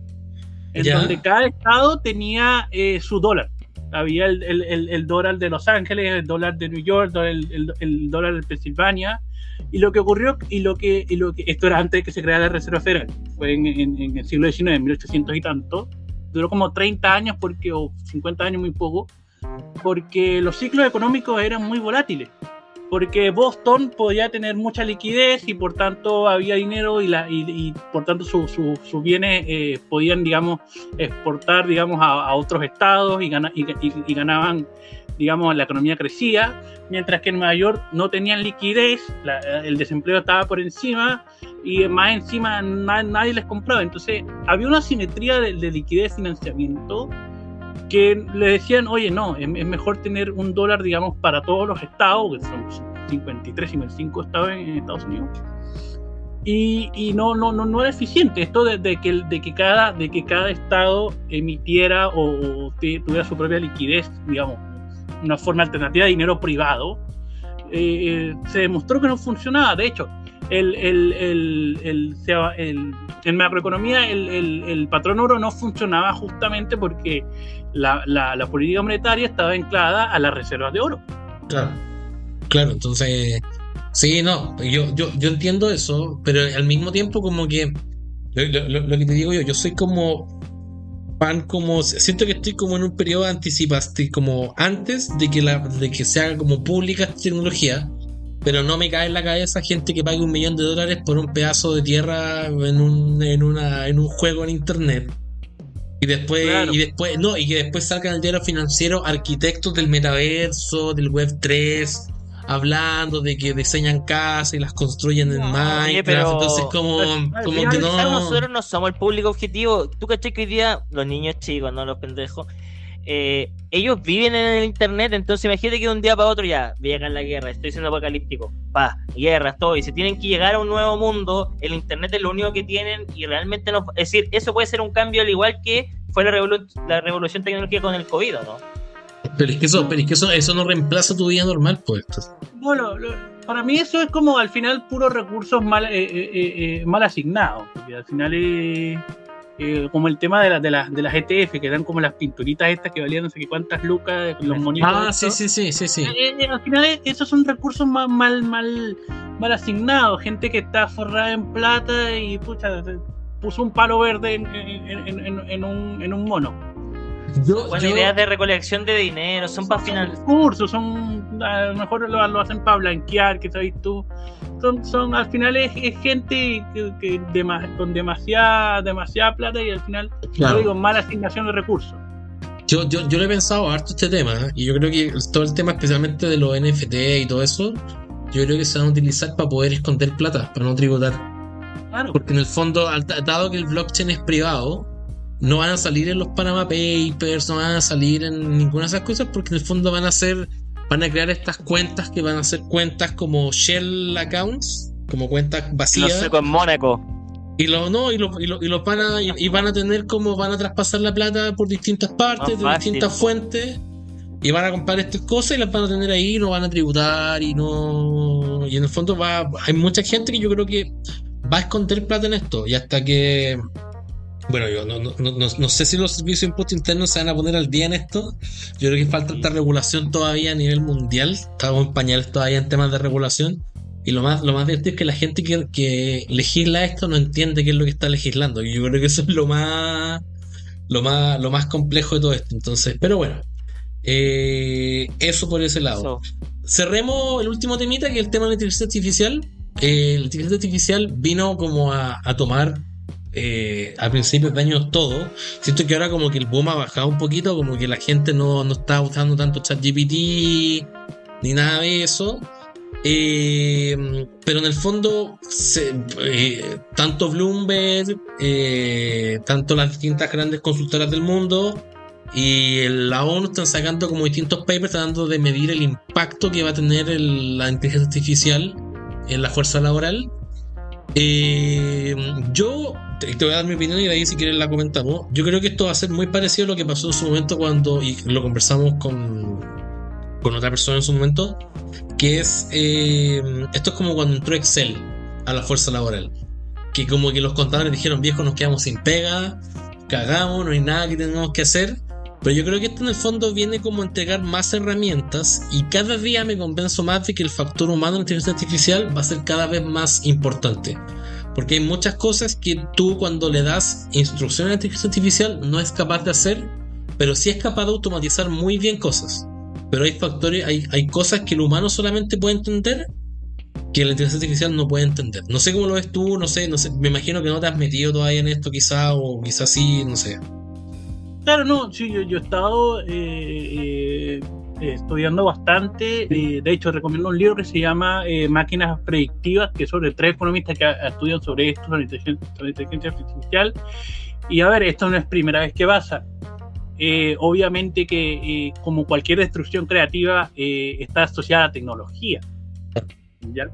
en donde cada estado tenía su dólar. Había el dólar de Los Ángeles, el dólar de New York, el dólar de Pensilvania. Y lo que ocurrió, esto era antes de que se creara la Reserva Federal, fue en el siglo XIX, en 1800 y tanto. Duró como 30 años, o 50 años, muy poco, porque los ciclos económicos eran muy volátiles. Porque Boston podía tener mucha liquidez y por tanto había dinero y por tanto sus bienes podían, digamos, exportar, digamos, a otros estados y ganaban, digamos, la economía crecía, mientras que en Nueva York no tenían liquidez, el desempleo estaba por encima y más encima nadie les compraba. Entonces había una asimetría de liquidez y financiamiento que le decían, oye, no, es mejor tener un dólar, digamos, para todos los estados, que son 53, 55 estados en Estados Unidos, y no era eficiente esto de que cada estado emitiera o tuviera su propia liquidez, digamos, una forma alternativa de dinero privado. Se demostró que no funcionaba. De hecho, en macroeconomía el patrón oro no funcionaba justamente porque la política monetaria estaba anclada a las reservas de oro. Claro, entonces sí, no, yo entiendo eso, pero al mismo tiempo como que lo que te digo yo soy como siento que estoy como en un periodo anticipaste, como antes de que se haga como pública esta tecnología. Pero no me cae en la cabeza gente que pague $1 millón por un pedazo de tierra en un juego en internet. Y después, claro. y que después salgan en el diario financiero arquitectos del metaverso, del web 3, hablando de que diseñan casas y las construyen en Minecraft. Oye, pero entonces como que no. Nosotros no somos el público objetivo. Tú cachai que hoy día los niños chicos, no los pendejos, ellos viven en el internet. Entonces imagínate que de un día para otro ya llega la guerra, estoy siendo apocalíptico, guerra, todo, y si tienen que llegar a un nuevo mundo, el internet es lo único que tienen y realmente no, es decir, eso puede ser un cambio al igual que fue la revolución tecnológica con el COVID, ¿no? Pero es que eso no reemplaza tu vida normal, pues. Bueno, para mí eso es como al final puros recursos mal asignados, porque al final es como el tema de las ETF, que dan como las pinturitas estas que valían no sé qué cuántas lucas, los monitos. Sí. Al final esos son recursos mal asignados, gente que está forrada en plata y puso un palo verde en un mono. Ideas de recolección de dinero, son para financiar. Recursos, a lo mejor lo hacen para blanquear, que sabes tú. Son al final es gente con demasiada plata y al final, claro, digo, mala asignación de recursos. Yo lo he pensado harto este tema, y yo creo que todo el tema especialmente de los NFT y todo eso, yo creo que se van a utilizar para poder esconder plata, para no tributar. Claro. Porque en el fondo, dado que el blockchain es privado, no van a salir en los Panama Papers, no van a salir en ninguna de esas cosas, porque en el fondo van a crear estas cuentas que van a ser cuentas como shell accounts, como cuentas vacías. Lo sé con Mónaco. Y van a tener como van a traspasar la plata por distintas partes, de distintas fuentes, y van a comprar estas cosas y las van a tener ahí, no van a tributar y en el fondo hay mucha gente que yo creo que va a esconder plata en esto, y hasta que, bueno, yo no sé si los servicios de impuestos internos se van a poner al día en esto. Yo creo que falta esta regulación todavía a nivel mundial. Estamos en pañales todavía en temas de regulación. Y lo más divertido es que la gente que legisla esto no entiende qué es lo que está legislando. Y yo creo que eso es lo más complejo de todo esto. Entonces, pero bueno, eso por ese lado. Cerremos el último temita, que es el tema de la inteligencia artificial. La inteligencia artificial vino como a tomar a principios de años todo. Siento que ahora como que el boom ha bajado un poquito, como que la gente no está usando tanto ChatGPT ni nada de eso, pero en el fondo tanto Bloomberg, tanto las distintas grandes consultoras del mundo y la ONU están sacando como distintos papers tratando de medir el impacto que va a tener la inteligencia artificial en la fuerza laboral. Yo te voy a dar mi opinión y de ahí si quieres la comentamos. Yo creo que esto va a ser muy parecido a lo que pasó en su momento y lo conversamos con otra persona en su momento, que es, esto es como cuando entró Excel a la fuerza laboral, que como que los contadores dijeron, viejo, nos quedamos sin pega, cagamos, no hay nada que tengamos que hacer. Pero yo creo que esto en el fondo viene como a entregar más herramientas, y cada día me convenzo más de que el factor humano en la inteligencia artificial va a ser cada vez más importante. Porque hay muchas cosas que tú, cuando le das instrucciones a la inteligencia artificial, no es capaz de hacer, pero sí es capaz de automatizar muy bien cosas. Pero hay factores, hay cosas que el humano solamente puede entender que la inteligencia artificial no puede entender. No sé cómo lo ves tú, no sé, me imagino que no te has metido todavía en esto quizá, o quizás sí, no sé. Claro, no, sí, yo he estado estudiando bastante. De hecho, recomiendo un libro que se llama Máquinas Predictivas, que es sobre 3 economistas que estudian sobre esto, sobre inteligencia artificial. Y a ver, esto no es primera vez que pasa. Obviamente que, como cualquier destrucción creativa, está asociada a tecnología. ¿Ya?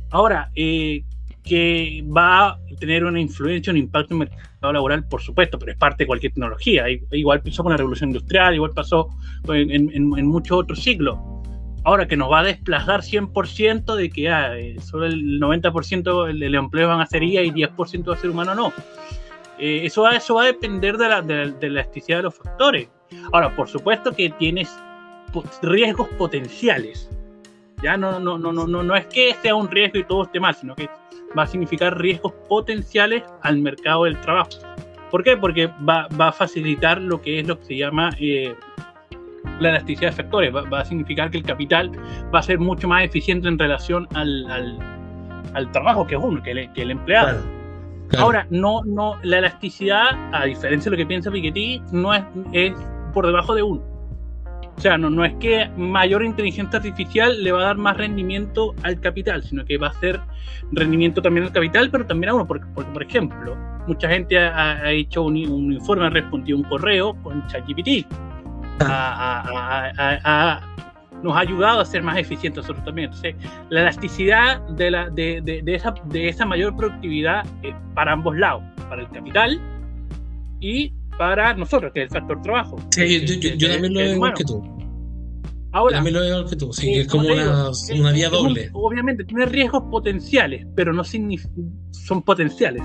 Ahora, que va a tener una influencia, un impacto en el mercado laboral, por supuesto, pero es parte de cualquier tecnología. Igual pasó con la revolución industrial, igual pasó en muchos otros ciclos. Ahora, que nos va a desplazar 100% de que solo el 90% del empleo van a ser IA y 10% va a ser humano, no. Eso va a depender de la elasticidad de los factores. Ahora, por supuesto que tienes riesgos potenciales. Ya no es que sea un riesgo y todo esté mal, sino que va a significar riesgos potenciales al mercado del trabajo. ¿Por qué? Porque va a facilitar lo que se llama la elasticidad de factores. Va a significar que el capital va a ser mucho más eficiente en relación al trabajo que es uno, que el empleado. Claro. Ahora, la elasticidad, a diferencia de lo que piensa Piketty, no es por debajo de 1. O sea, no es que mayor inteligencia artificial le va a dar más rendimiento al capital, sino que va a ser rendimiento también al capital, pero también a uno. Porque por ejemplo, mucha gente ha hecho un informe, ha respondido un correo con ChatGPT. Nos ha ayudado a ser más eficientes nosotros también. Entonces, la elasticidad de esa mayor productividad es para ambos lados, para el capital y para nosotros, que es el factor trabajo. Sí, yo también lo veo igual que tú. Ahora, también lo veo igual que tú, sí, es como una vía doble. Obviamente tiene riesgos potenciales, pero no son potenciales.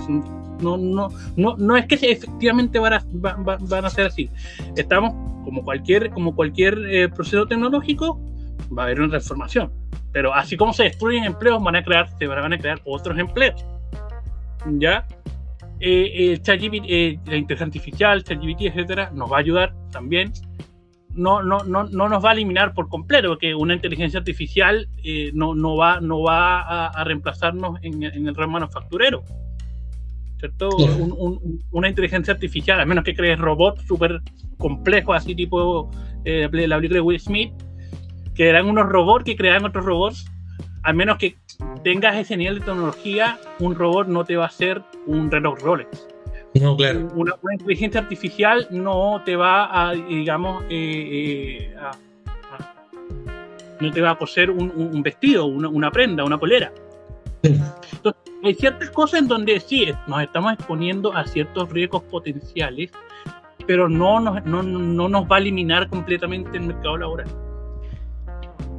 No es que efectivamente van a ser así. Estamos, como cualquier proceso tecnológico, va a haber una transformación. Pero así como se destruyen empleos, se van a crear otros empleos. ¿Ya? ChatGPT, la inteligencia artificial, ChatGPT, etcétera, nos va a ayudar también. No nos va a eliminar por completo, porque una inteligencia artificial no va a reemplazarnos en el ramo manufacturero, ¿cierto? Claro. Una inteligencia artificial, a menos que crees robots súper complejos, así tipo la película de Will Smith, que eran unos robots que creaban otros robots. A menos que tengas ese nivel de tecnología, un robot no te va a hacer un reloj Rolex. No, claro. Una inteligencia artificial no te va a, digamos, no te va a coser un vestido, una prenda, una polera. Entonces, hay ciertas cosas en donde sí nos estamos exponiendo a ciertos riesgos potenciales, pero no nos va a eliminar completamente el mercado laboral.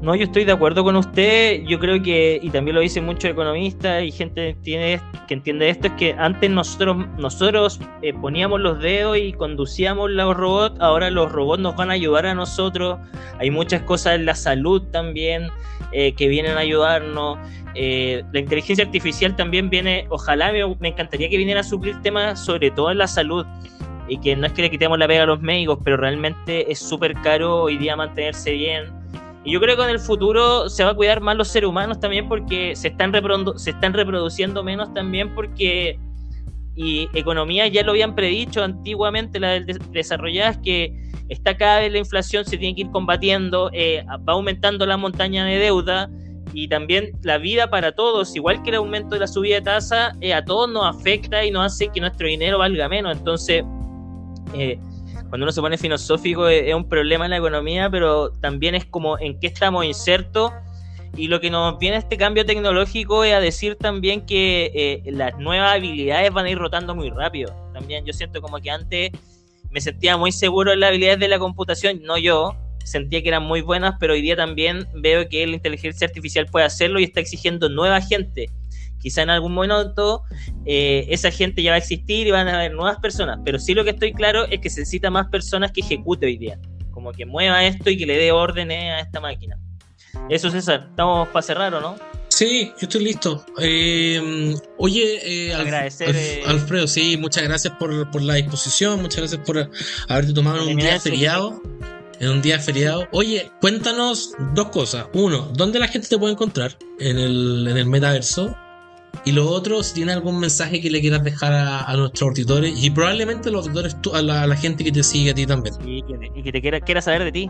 No, yo estoy de acuerdo con usted. Yo creo que, y también lo dicen muchos economistas y gente que entiende esto, es que antes nosotros poníamos los dedos y conducíamos los robots. Ahora los robots nos van a ayudar a nosotros. Hay muchas cosas en la salud también que vienen a ayudarnos. La inteligencia artificial también viene, ojalá me encantaría que viniera a suplir temas, sobre todo en la salud. Y que no es que le quitemos la pega a los médicos, pero realmente es súper caro hoy día mantenerse bien. Y yo creo que en el futuro se va a cuidar más los seres humanos también, porque se están reproduciendo menos también, porque y economías ya lo habían predicho antiguamente, las desarrolladas, que está cada vez la inflación se tiene que ir combatiendo, va aumentando la montaña de deuda, y también la vida para todos, igual que el aumento de la subida de tasa, a todos nos afecta y nos hace que nuestro dinero valga menos. Entonces cuando uno se pone filosófico, es un problema en la economía, pero también es como en qué estamos insertos. Y lo que nos viene este cambio tecnológico es a decir también que las nuevas habilidades van a ir rotando muy rápido. También yo siento como que antes me sentía muy seguro en las habilidades de la computación, no yo, sentía que eran muy buenas, pero hoy día también veo que la inteligencia artificial puede hacerlo y está exigiendo nueva gente. Quizá en algún momento esa gente ya va a existir y van a haber nuevas personas, pero sí lo que estoy claro es que se necesita más personas que ejecute hoy día, como que mueva esto y que le dé órdenes a esta máquina. Eso, César, ¿estamos para cerrar o no? Sí, yo estoy listo. Oye, agradecer, Alfredo, sí, muchas gracias por la disposición, muchas gracias por haberte tomado en un día feriado. En un día feriado. Oye, cuéntanos dos cosas. Uno, ¿dónde la gente te puede encontrar en el metaverso? Y lo otro, si tienes algún mensaje que le quieras dejar a nuestros auditores, y probablemente los auditores, a la gente que te sigue a ti también. Y que te quiera saber de ti.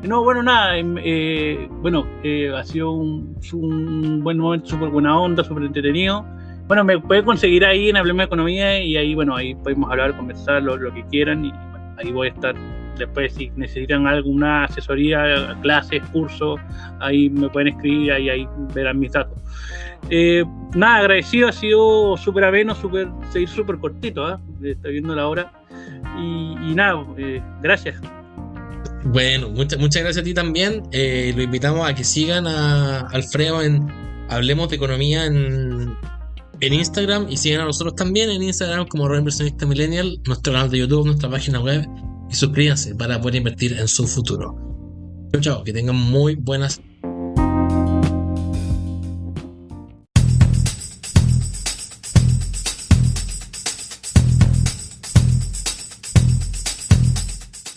No, bueno, nada, ha sido un buen momento, súper buena onda, súper entretenido. Bueno, me pueden conseguir ahí en Hablemos de Economía y ahí, bueno, ahí podemos hablar, conversar, lo que quieran y bueno, ahí voy a estar. Después, si necesitan alguna asesoría, clases, cursos, ahí me pueden escribir, ahí verán mis datos. Nada, agradecido, ha sido súper ameno, se hizo súper cortito, estoy viendo la hora. Y nada, gracias. Bueno, muchas gracias a ti también. Lo invitamos a que sigan a Alfredo en Hablemos de Economía en Instagram y sigan a nosotros también en Instagram como @inversionista millennial, nuestro canal de YouTube, nuestra página web. Y suscríbanse para poder invertir en su futuro. Chao, que tengan muy buenas.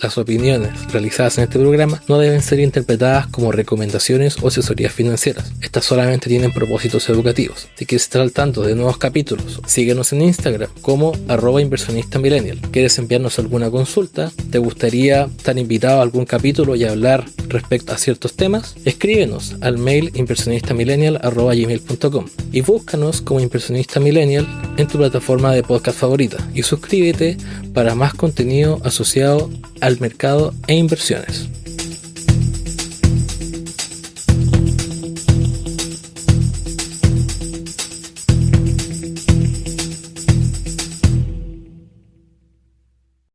Las opiniones realizadas en este programa no deben ser interpretadas como recomendaciones o asesorías financieras. Estas solamente tienen propósitos educativos. Si quieres estar al tanto de nuevos capítulos, síguenos en Instagram como @inversionistamillennial. ¿Quieres enviarnos alguna consulta? ¿Te gustaría estar invitado a algún capítulo y hablar respecto a ciertos temas? Escríbenos al mail inversionistamillennial@gmail.com y búscanos como Inversionista Millennial en tu plataforma de podcast favorita y suscríbete para más contenido asociado al mercado e inversiones.